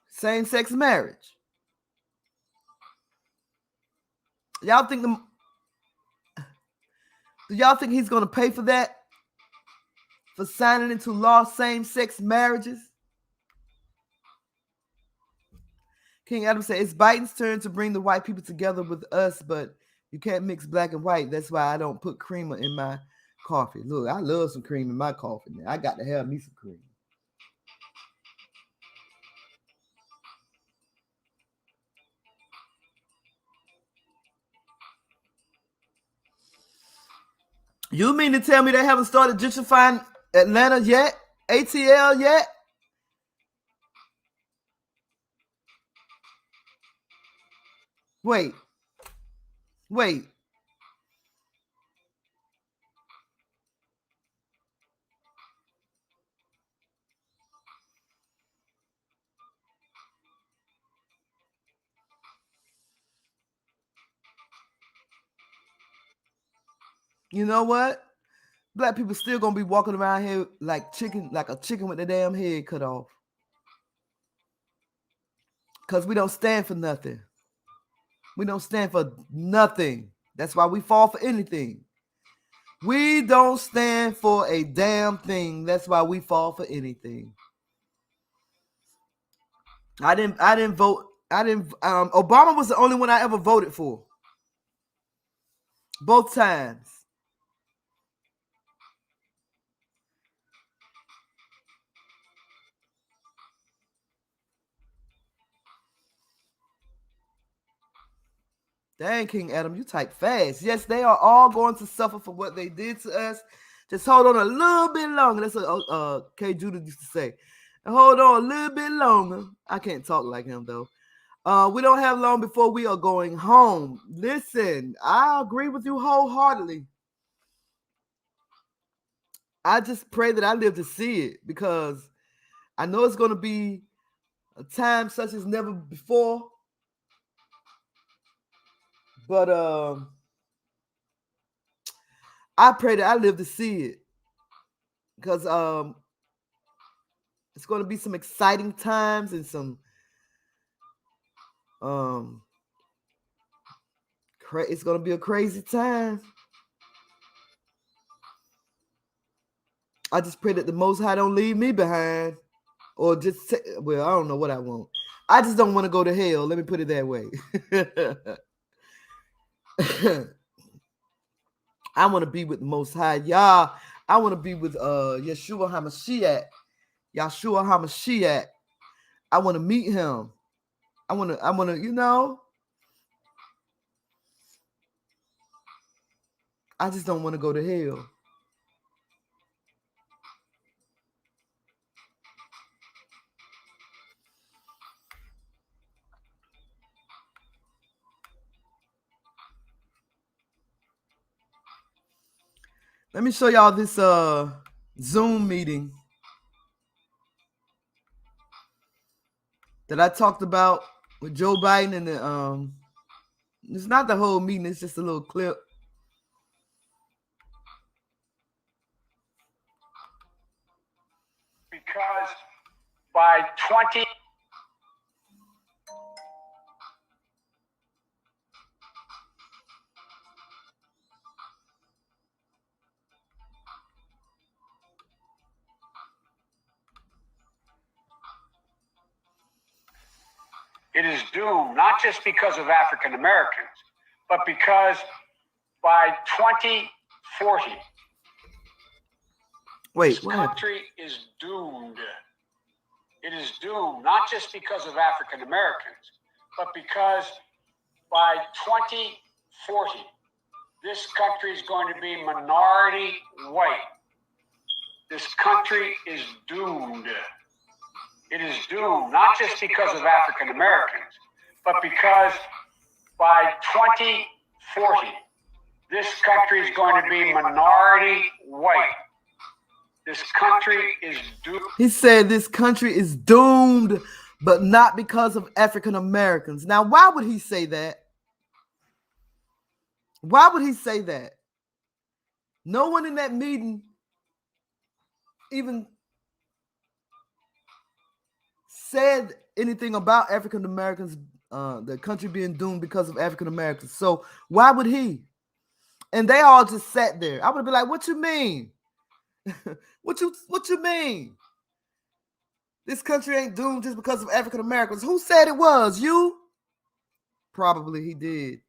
Speaker 1: same-sex marriage. Do y'all think he's gonna pay for that? For signing into law same-sex marriages? King Adam said, it's Biden's turn to bring the white people together with us, but you can't mix black and white. That's why I don't put creamer in my coffee. Look, I love some cream in my coffee, man. I got to have me some cream. You mean to tell me they haven't started gentrifying Atlanta yet? ATL yet? Wait. You know what? Black people still gonna be walking around here like a chicken with their damn head cut off. Because we don't stand for nothing. We don't stand for nothing. That's why we fall for anything. We don't stand for a damn thing. That's why we fall for anything. I didn't vote. Obama was the only one I ever voted for. Both times. Dang, King Adam, you type fast. Yes, they are all going to suffer for what they did to us. Just hold on a little bit longer. That's what K. Judah used to say. And hold on a little bit longer. I can't talk like him, though. We don't have long before we are going home. Listen, I agree with you wholeheartedly. I just pray that I live to see it, because I know it's going to be a time such as never before. But I pray that I live to see it, because it's going to be some exciting times and some it's going to be a crazy time. I just pray that the Most High don't leave me behind, or just well, I don't know what I want. I just don't want to go to hell. Let me put it that way. I want to be with the Most High Yah. I want to be with Yeshua HaMashiach. Yeshua HaMashiach. I want to meet him. I want to, you know. I just don't want to go to hell. Let me show y'all this Zoom meeting that I talked about with Joe Biden, and the it's not the whole meeting, it's just a little clip.
Speaker 2: Because by 20 it is doomed, not just because of African Americans, but because by 2040, this country is doomed. It is doomed, not just because of African Americans, but because by 2040, this country is going to be minority white. This country is doomed. It is doomed, not just because of African Americans, but because by 2040, this country is going to be minority white. This country is doomed.
Speaker 1: He said this country is doomed, but not because of African Americans. Now, why would he say that? Why would he say that? No one in that meeting even said anything about African Americans, the country being doomed because of African Americans. So why would he? And they all just sat there. I would be like, what you mean? What you mean? This country ain't doomed just because of African Americans. Who said it was? You? Probably he did.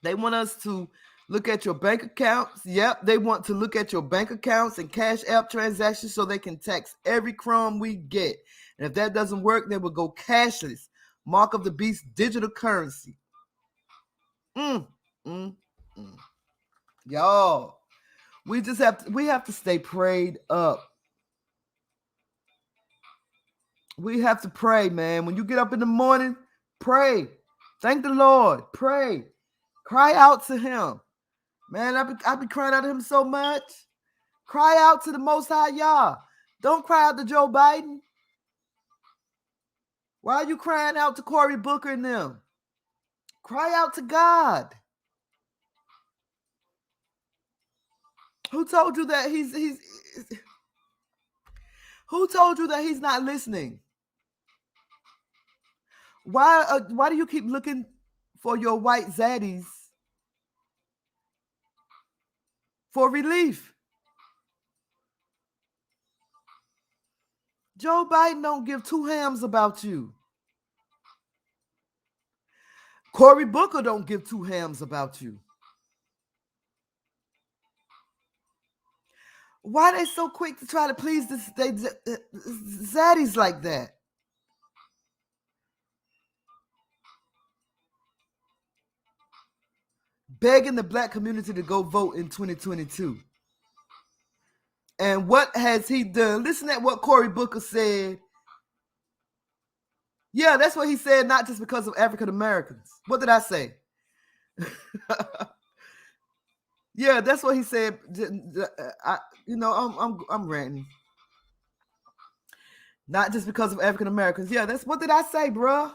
Speaker 1: They want us to look at your bank accounts. Yep, they want to look at your bank accounts and Cash App transactions so they can tax every crumb we get. And if that doesn't work, they will go cashless. Mark of the beast, digital currency. Y'all, we have to stay prayed up. We have to pray, man. When you get up in the morning, pray. Thank the Lord. Pray. Cry out to him. Man, I be crying out to him so much. Cry out to the Most High Yah. Don't cry out to Joe Biden. Why are you crying out to Cory Booker and them? Cry out to God. Who told you that who told you that he's not listening? Why do you keep looking for your white zaddies for relief? Joe Biden don't give two hams about you. Cory Booker don't give two hams about you. Why are they so quick to try to please they zaddies like that? begging the black community to go vote in 2022. And what has he done? Listen at what Cory Booker said. Yeah, that's what he said, not just because of African Americans. What did I say? Yeah, that's what he said. I'm ranting. Not just because of African Americans. Yeah, that's what did I say, bruh?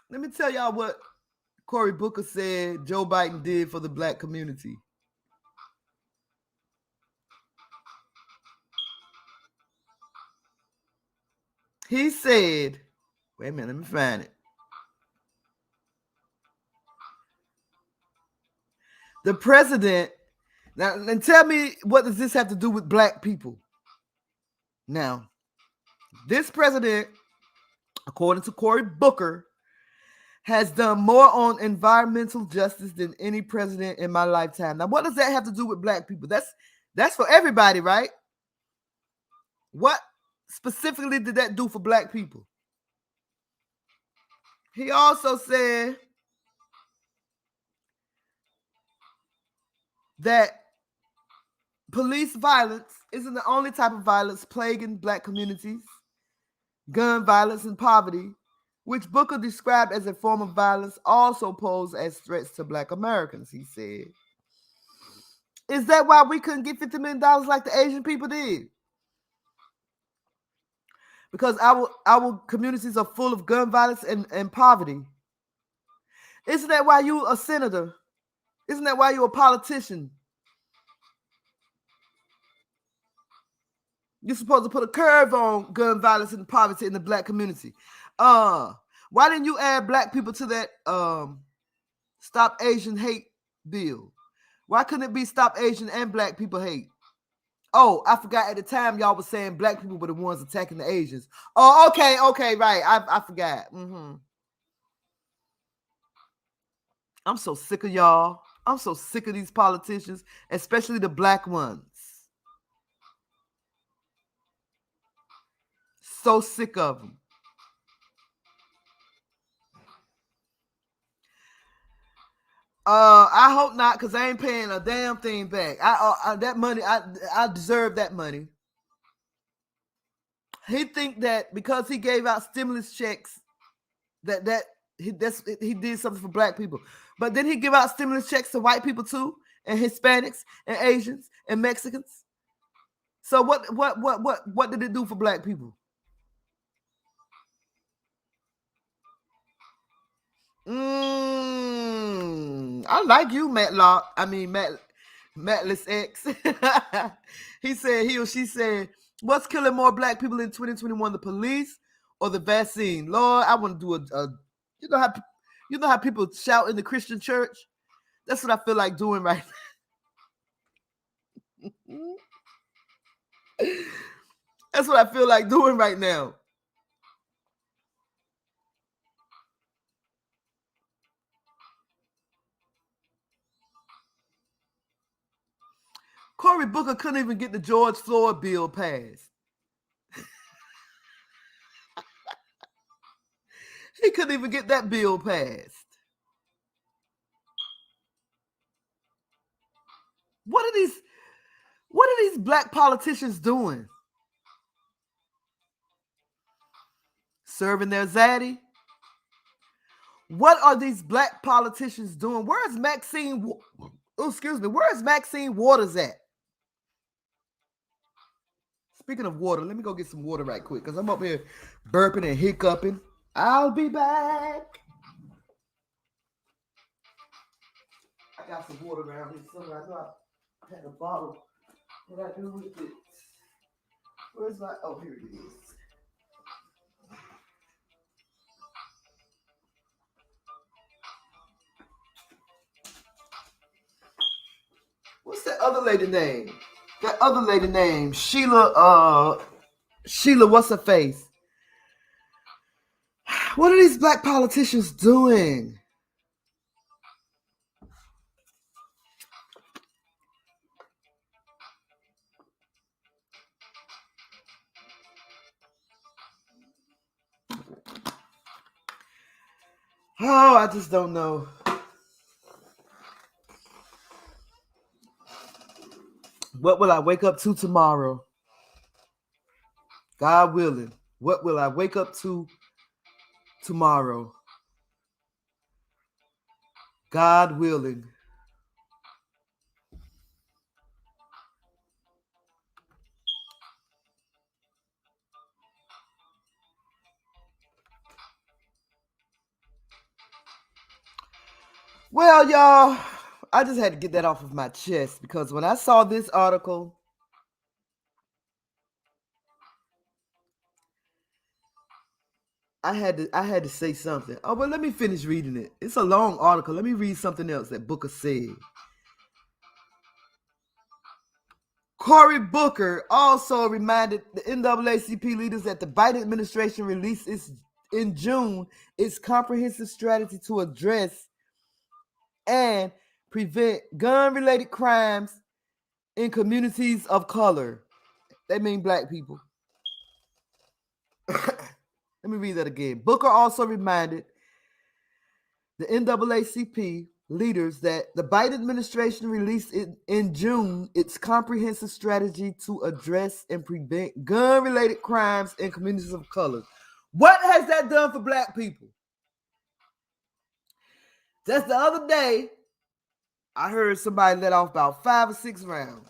Speaker 1: Let me tell y'all what Cory Booker said Joe Biden did for the black community. He said, wait a minute, let me find it. The president, now, and tell me, what does this have to do with black people? Now, this president, according to Cory Booker, has done more on environmental justice than any president in my lifetime. Now, what does that have to do with black people? That's for everybody, right? What specifically did that do for black people? He also said that police violence isn't the only type of violence plaguing black communities. Gun violence and poverty, which Booker described as a form of violence, also pose as threats to black Americans, he said. Is that why we couldn't get $50 million like the Asian people did? Because our communities are full of gun violence and poverty. Isn't that why you a senator? Isn't that why you're a politician? You're supposed to put a curve on gun violence and poverty in the black community. Why didn't you add black people to that Stop Asian Hate bill? Why couldn't it be Stop Asian and Black People Hate? Oh, I forgot at the time y'all was saying black people were the ones attacking the Asians. Oh, okay, right. I forgot. I'm so sick of y'all. I'm so sick of these politicians, especially the black ones. So sick of them. I hope not, because I ain't paying a damn thing back. That money, I deserve that money. He think that because he gave out stimulus checks, he did something for black people. But then he give out stimulus checks to white people too, and Hispanics, and Asians, and Mexicans. So what did it do for black people? I like you, Matlock. I mean, Matless X. He said, he or she said, what's killing more black people in 2021, the police or the vaccine? Lord, I want to do a you know how people shout in the Christian church? That's what I feel like doing right now. That's what I feel like doing right now. Cory Booker couldn't even get the George Floyd bill passed. He couldn't even get that bill passed. What are these black politicians doing? Serving their zaddy? What are these black politicians doing? Where's Maxine Waters at? Speaking of water, let me go get some water right quick, because I'm up here burping and hiccuping. I'll be back. I got some water around here somewhere. I know I had a bottle. What I do with it? Where's my, oh, here it is. What's that other lady name? That other lady name, Sheila, what's her face? What are these black politicians doing? Oh, I just don't know. What will I wake up to tomorrow? God willing. What will I wake up to tomorrow? God willing. Well, y'all, I just had to get that off of my chest because when I saw this article, I had to say something. Oh, but let me finish reading it. It's a long article. Let me read something else that Booker said. Cory Booker also reminded the NAACP leaders that the Biden administration released in June its comprehensive strategy to address and prevent gun-related crimes in communities of color. They mean black people. Let me read that again. Booker also reminded the NAACP leaders that the Biden administration released in June its comprehensive strategy to address and prevent gun-related crimes in communities of color. What has that done for black people? Just the other day, I heard somebody let off about 5 or 6 rounds.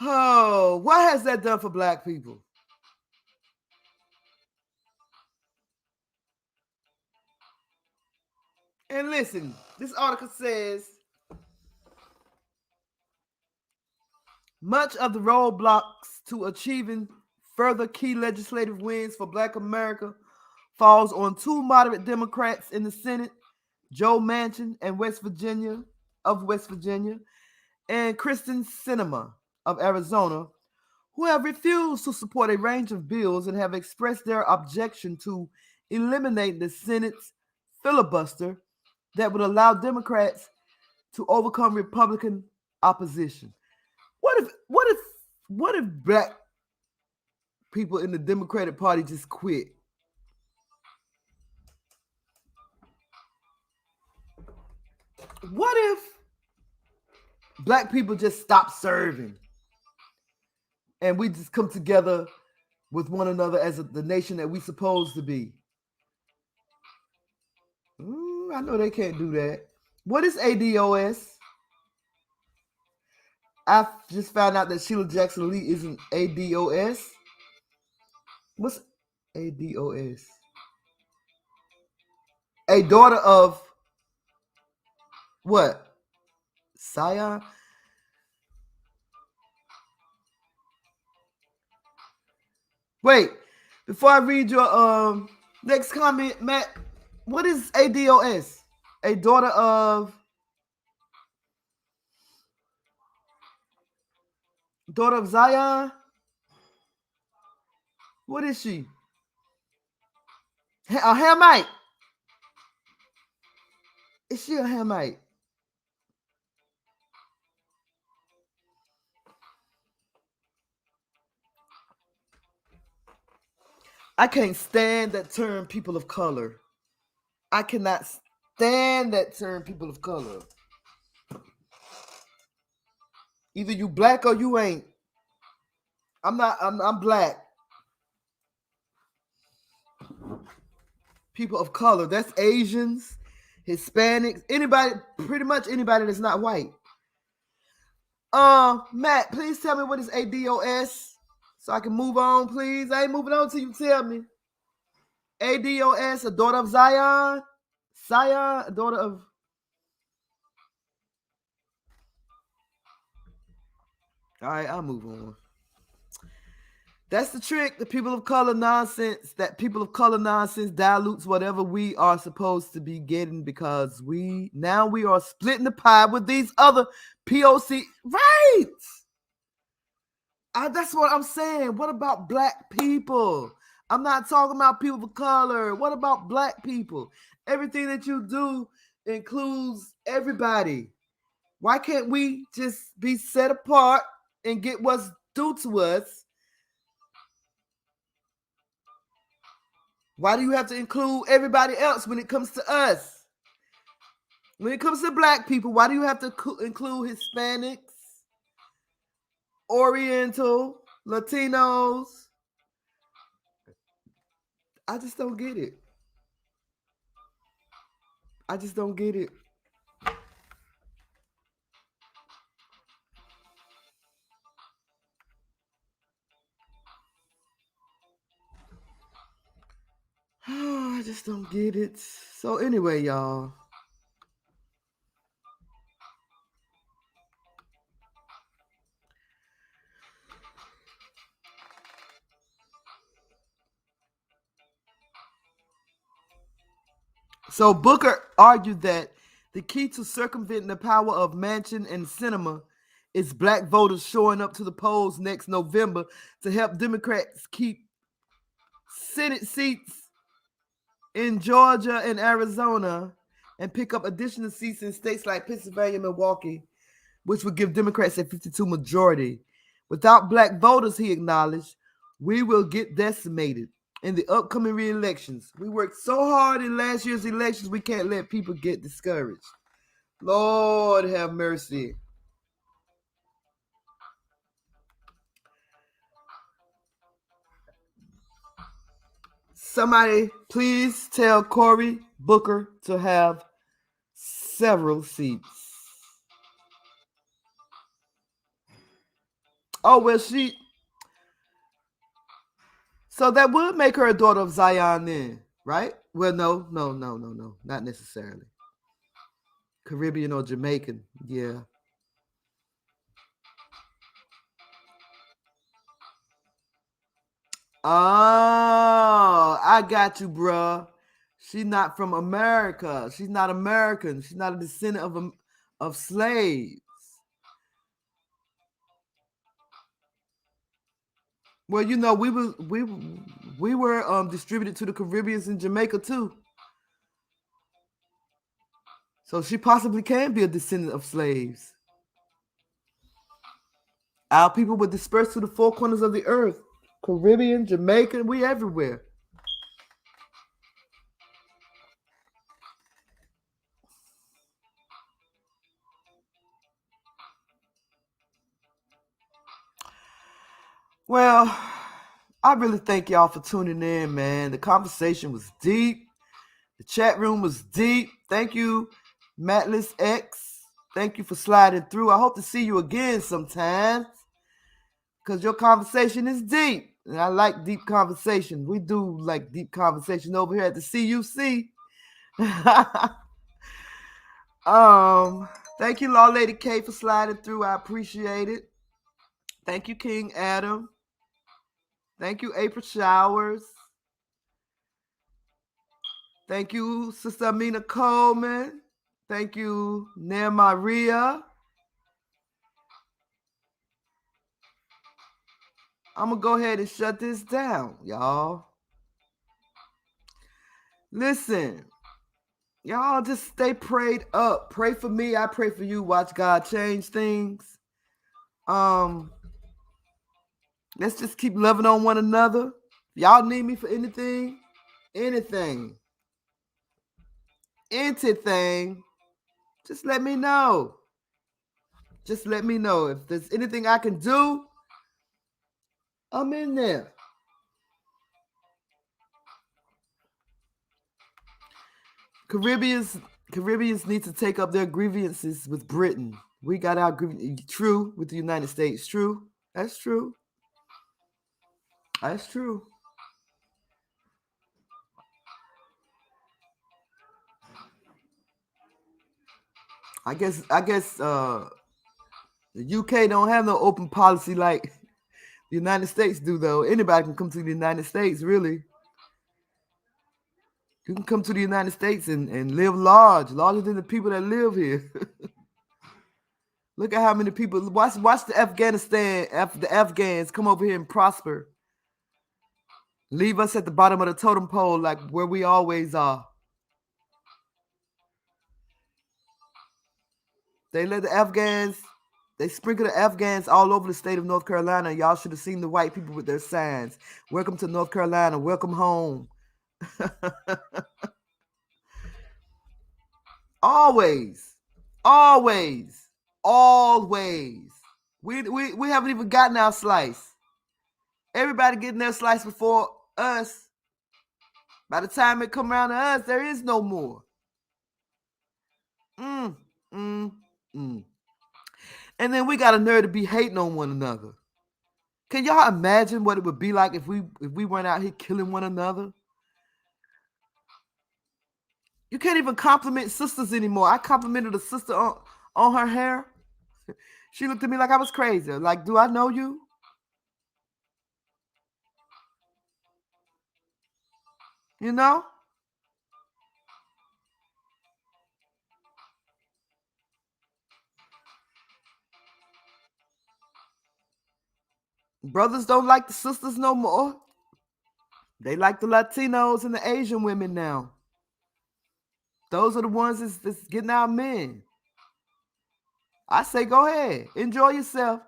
Speaker 1: Oh, what has that done for black people? And listen, this article says, much of the roadblocks to achieving further key legislative wins for Black America falls on 2 moderate Democrats in the Senate, Joe Manchin of West Virginia, and Kristen Sinema of Arizona, who have refused to support a range of bills and have expressed their objection to eliminate the Senate's filibuster that would allow Democrats to overcome Republican opposition. What if black people in the Democratic Party just quit? What if black people just stop serving and we just come together with one another as the nation that we supposed to be? I know they can't do that. What is ADOS? I just found out that Sheila Jackson Lee isn't ADOS. What's ADOS? A daughter of what? Sion? Wait, before I read your next comment, Matt, what is ADOS? A daughter of Zion? What is she? A Hamite. Is she a Hamite? I can't stand that term people of color. I cannot stand that term people of color. Either you black or you ain't. I'm black. People of color. That's Asians, Hispanics, pretty much anybody that's not white. Matt, please tell me what is ADOS so I can move on, please. I ain't moving on till you tell me. ADOS, a daughter of Zion. Zion, a daughter of... All right, I'll move on. That's the trick. The people of color nonsense. That people of color nonsense dilutes whatever we are supposed to be getting because we are splitting the pie with these other POC. Right. That's what I'm saying. What about black people? I'm not talking about people of color. What about black people? Everything that you do includes everybody. Why can't we just be set apart and get what's due to us? Why do you have to include everybody else when it comes to us? When it comes to black people, why do you have to include Hispanics, Oriental, Latinos? I just don't get it. I just don't get it. I just don't get it. So anyway, y'all. So Booker argued that the key to circumventing the power of Manchin and Sinema is black voters showing up to the polls next November to help Democrats keep Senate seats in Georgia and Arizona and pick up additional seats in states like Pennsylvania and Milwaukee, which would give Democrats a 52 majority. Without black voters, he acknowledged, we will get decimated in the upcoming re-elections. We worked so hard in last year's elections, we can't let people get discouraged. Lord have mercy. Somebody please tell Cory Booker to have several seats. Oh, well, so that would make her a daughter of Zion then, right? Well, no, not necessarily. Caribbean or Jamaican, yeah. Oh, I got you, bruh. She's not from America. She's not American. She's not a descendant of slaves. Well, you know, we were distributed to the Caribbeans in Jamaica too. So she possibly can be a descendant of slaves. Our people were dispersed to the four corners of the earth. Caribbean, Jamaican, we everywhere. Well, I really thank y'all for tuning in, man. The conversation was deep. The chat room was deep. Thank you, Matless X. Thank you for sliding through. I hope to see you again sometime because your conversation is deep. And I like deep conversation. We do like deep conversation over here at the CUC. Thank you, Law Lady K, for sliding through. I appreciate it. Thank you, King Adam. Thank you, April Showers. Thank you, Sister Amina Coleman. Thank you, Nair Maria. I'm going to go ahead and shut this down, y'all. Listen, y'all just stay prayed up. Pray for me. I pray for you. Watch God change things. Let's just keep loving on one another. Y'all need me for anything, just let me know. Just let me know. If there's anything I can do, I'm in there. Caribbeans need to take up their grievances with Britain. We got our grievances. True, with the United States. True. That's true. That's true. I guess the UK don't have no open policy like the United States do, though. Anybody can come to the United States, really. You can come to the United States and live larger than the people that live here. Look at how many people. Watch the Afghans come over here and prosper. Leave us at the bottom of the totem pole like where we always are. They let the Afghans, they sprinkle the Afghans all over the state of North Carolina. Y'all should have seen the white people with their signs. Welcome to North Carolina. Welcome home. Always. Always. Always. We haven't even gotten our slice. Everybody getting their slice before us. By the time it come around to us, there is no more. And then we got a nerve to be hating on one another. Can y'all imagine what it would be like if we weren't out here killing one another? You can't even compliment sisters anymore. I complimented a sister on her hair. She looked at me like I was crazy. Like, do I know you? You know? Brothers don't like the sisters no more. They like the Latinos and the Asian women now. Those are the ones that's getting our men. I say go ahead. Enjoy yourself.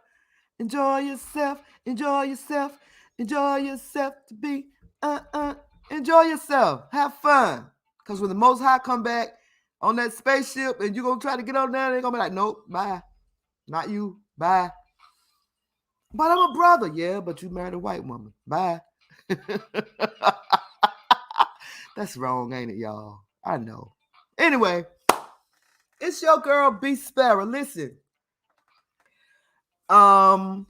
Speaker 1: Enjoy yourself. Enjoy yourself. Enjoy yourself to be. Enjoy yourself. Have fun. Because when the Most High come back on that spaceship and you're going to try to get on there, they're going to be like, nope, bye. Not you. Bye. But I'm a brother. Yeah, but you married a white woman. Bye. That's wrong, ain't it, y'all? I know. Anyway, it's your girl, BeeSparrow. Listen. I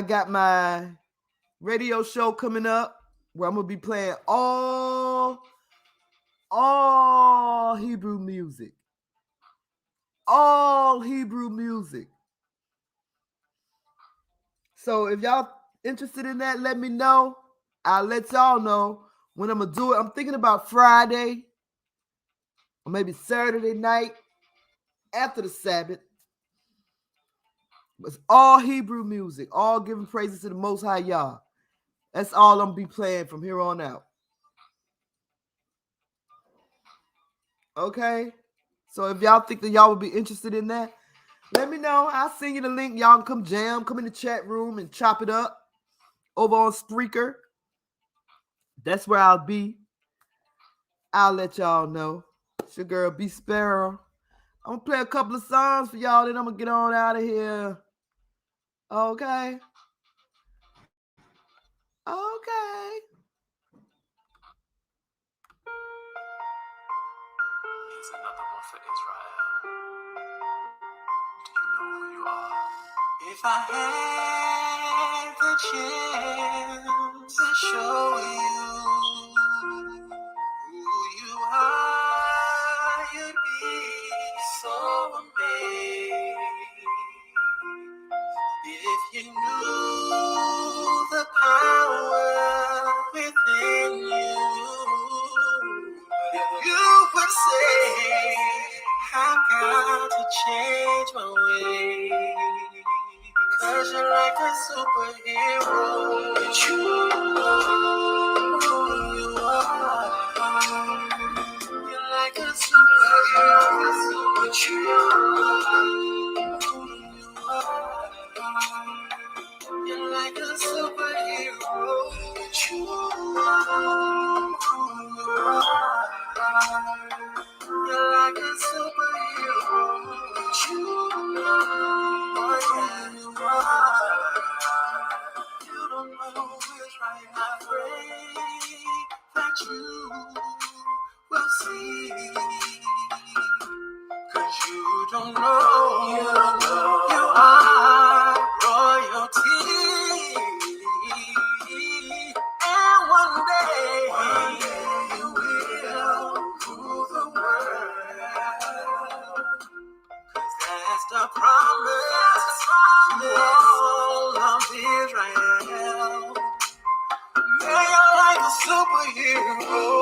Speaker 1: got my radio show coming up where I'm going to be playing all Hebrew music. All Hebrew music. So if y'all interested in that, let me know. I'll let y'all know when I'm going to do it. I'm thinking about Friday or maybe Saturday night after the Sabbath. It's all Hebrew music, all giving praises to the Most High Yah. That's all I'm going to be playing from here on out. Okay? So if y'all think that y'all would be interested in that, let me know. I'll send you the link. Y'all can come jam, come in the chat room and chop it up over on Spreaker. That's where I'll be. I'll let y'all know. It's your girl, BeeSparrow. I'm going to play a couple of songs for y'all, then I'm going to get on out of here. Okay? Okay.
Speaker 4: Here's another one for Israel. Do you know who you are? If I had the chance to show you who you are, you'd be so amazed. If you knew the power within you, you would say, I've got to change my ways. Cause you're like a superhero, but you know who you are. You're like a superhero, but you know who you are. You're like a superhero, but you know who you are. You're like a superhero, but you know who you are. You don't know it's right. I pray that you will see. Cause you don't know you are royalty. And one day you will rule the world. Cause that's the promise to all of Israel. May I like a superhero.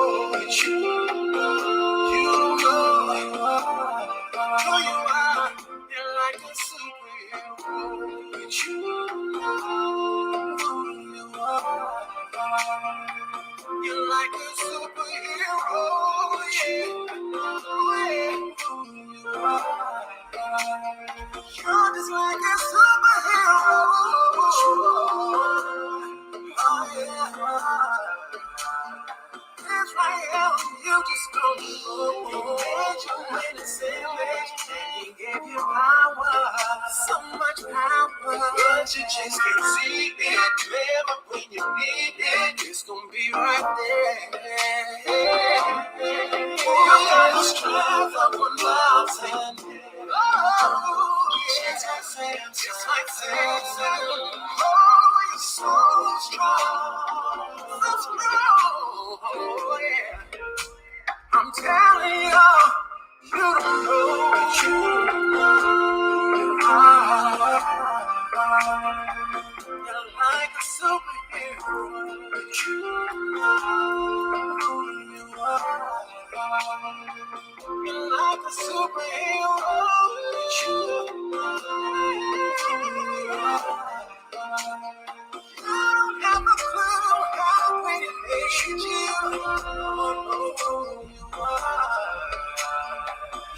Speaker 4: just gonna go. He made you in the image, he gave you power, so much power. But you just can't see it, never when you need it. It's gonna be right there. You gotta strive up a mountain. Oh, just like Samson. Oh, you're so strong, so strong. Oh, yeah. I'm telling y'all, you don't know what you are. You're like a superhero, but you know who you are. You're like a superhero, but you know who you are. You don't have a clue how great it makes you. Know who you are.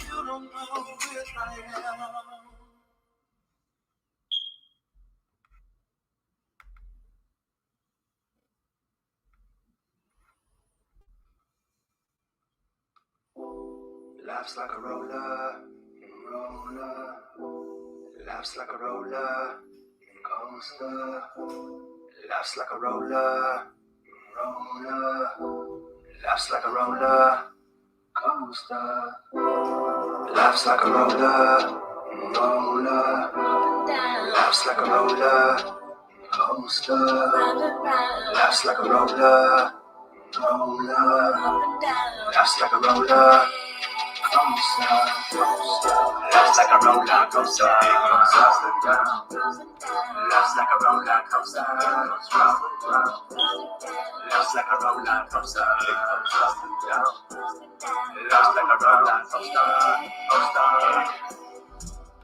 Speaker 4: You don't know it right now. Life's like a roller, roller. Life's like a roller coaster. Life's like a roller, roller. Life's like a roller coaster. Life's like a roller, roller. Life's like a roller coaster. Life's like a roller, roller. Life's like a roller. Life's like a roller coaster, goes up and down. Life's like a roller coaster, goes round and round. Life's like a roller coaster, goes up and down. Life's like a roller coaster.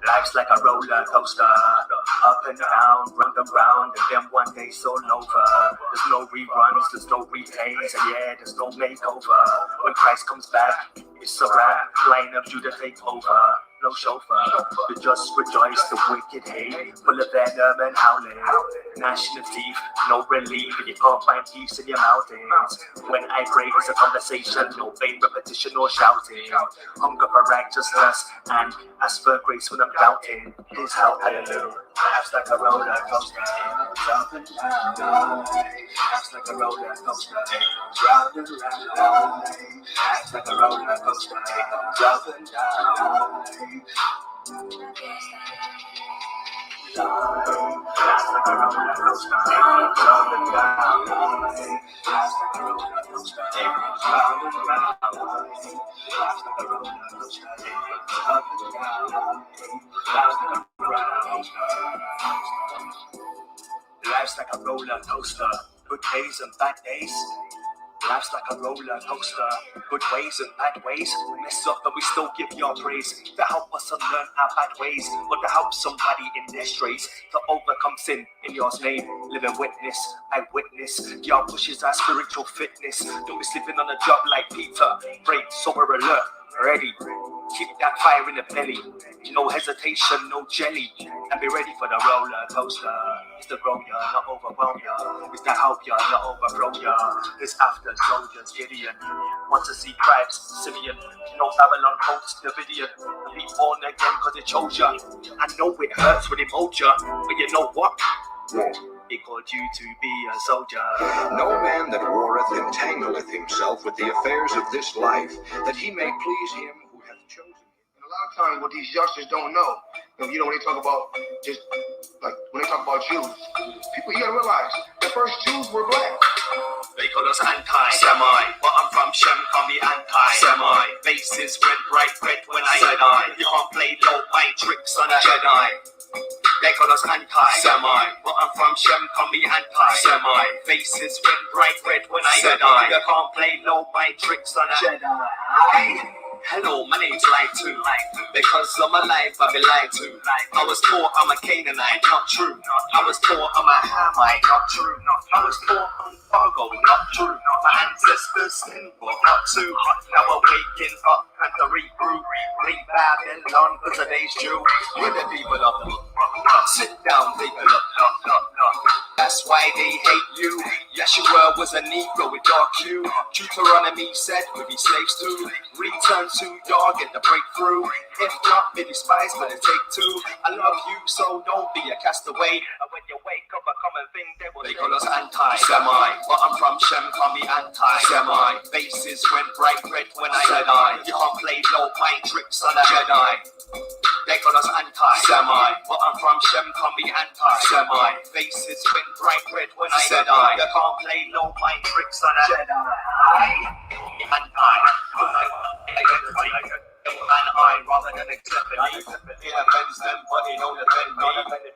Speaker 4: Life's like a roller coaster, up and down, round and round, and then one day it's all over. There's no reruns, there's no replays, and yeah, there's no makeover. When Christ comes back, it's a wrap, line up Judah take over. No chauffeur, you just rejoice, the wicked hate, full of venom and howling, gnashing of teeth, no relief, and you can't find peace in your mountains. When I pray, it's a conversation, no vain repetition or shouting, hunger for righteousness, and ask for grace when I'm doubting, His help, hallelujah. Life's like a roller coaster, up and down. Life's like a roller coaster, round and round. Life's like a roller coaster, up and down. Life's like a roller coaster, up and down. Life's like a roller coaster, round and round. Life's like a roller coaster, up and down. Life's like a roller coaster. Life's like a roller coaster, good days and bad days. Life's like a roller coaster, good ways and bad ways. Mess up but we still give your praise. To help us unlearn our bad ways, or to help somebody in their strays. To overcome sin in your name, living witness, eyewitness. Your pushes our spiritual fitness. Don't be sleeping on a job like Peter. Pray, sober alert, ready. Keep that fire in the belly. No hesitation, no jelly. And be ready for the roller coaster. It's to grow ya, not overwhelm ya. It's to help ya, not overthrow ya. It's after Trojan's Gideon. Want to see tribes, Simeon. No Babylon holds Davidian. Be born again cause it chose ya. I know it hurts when it molds ya. But you know what? He called you to be a soldier.
Speaker 5: No man that warreth entangleth himself with the affairs of this life, that he may please him who hath chosen him.
Speaker 6: And a lot of times what these youngsters don't know, you know, when they talk about just like when they talk about Jews, people, you gotta realize the first Jews were black.
Speaker 7: They call us anti-Semite, but I'm from Shem, call me anti-Semite. Faces red, bright red when I said I. You can't play low mind tricks on a Jedi. They call us anti-Semite, but I'm from Shem, call me anti-Semite. Faces red, bright red when I said I. You can't play low mind tricks on a Jedi. Hello, my name's Light 2. Because I'm alive, I've been lied to. I was taught I'm a Canaanite, not true. I was taught I'm a Hamite, not true. I was taught I'm Fargo, not true. My ancestors sin were hot too. Now we're waking up and to regroup. Leave Babylon for today's Jew. We're the people of the book. Sit down, take a look. that's why they hate you. Yeshua was a Negro with dark hue. Deuteronomy said we'd be slaves too. Return to dog, get the breakthrough. If not, be despised, but it take two. I love you, so don't be a castaway. And when you wake up, a common thing they call us anti-Semite. But I'm from Shem, call me anti-Semite. Faces went bright red when I said I. You can't play low mind tricks on a Jedi. They call us anti-Semite. But I'm from Shem, call me anti-Semite. Faces went bright red when I said I. You can't play low mind tricks on a Jedi. I rather than accept me. It offends them, but it don't offend me.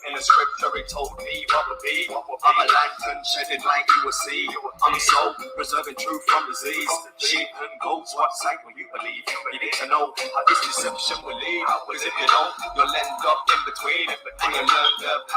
Speaker 7: In the scripture it told me what would be. I'm a lantern shedding light you will see. I'm a soul preserving truth from disease. Sheep and goats, what sight will you believe? You need to know how this deception will lead. Because if you don't, you'll end up in between. And you learn the path.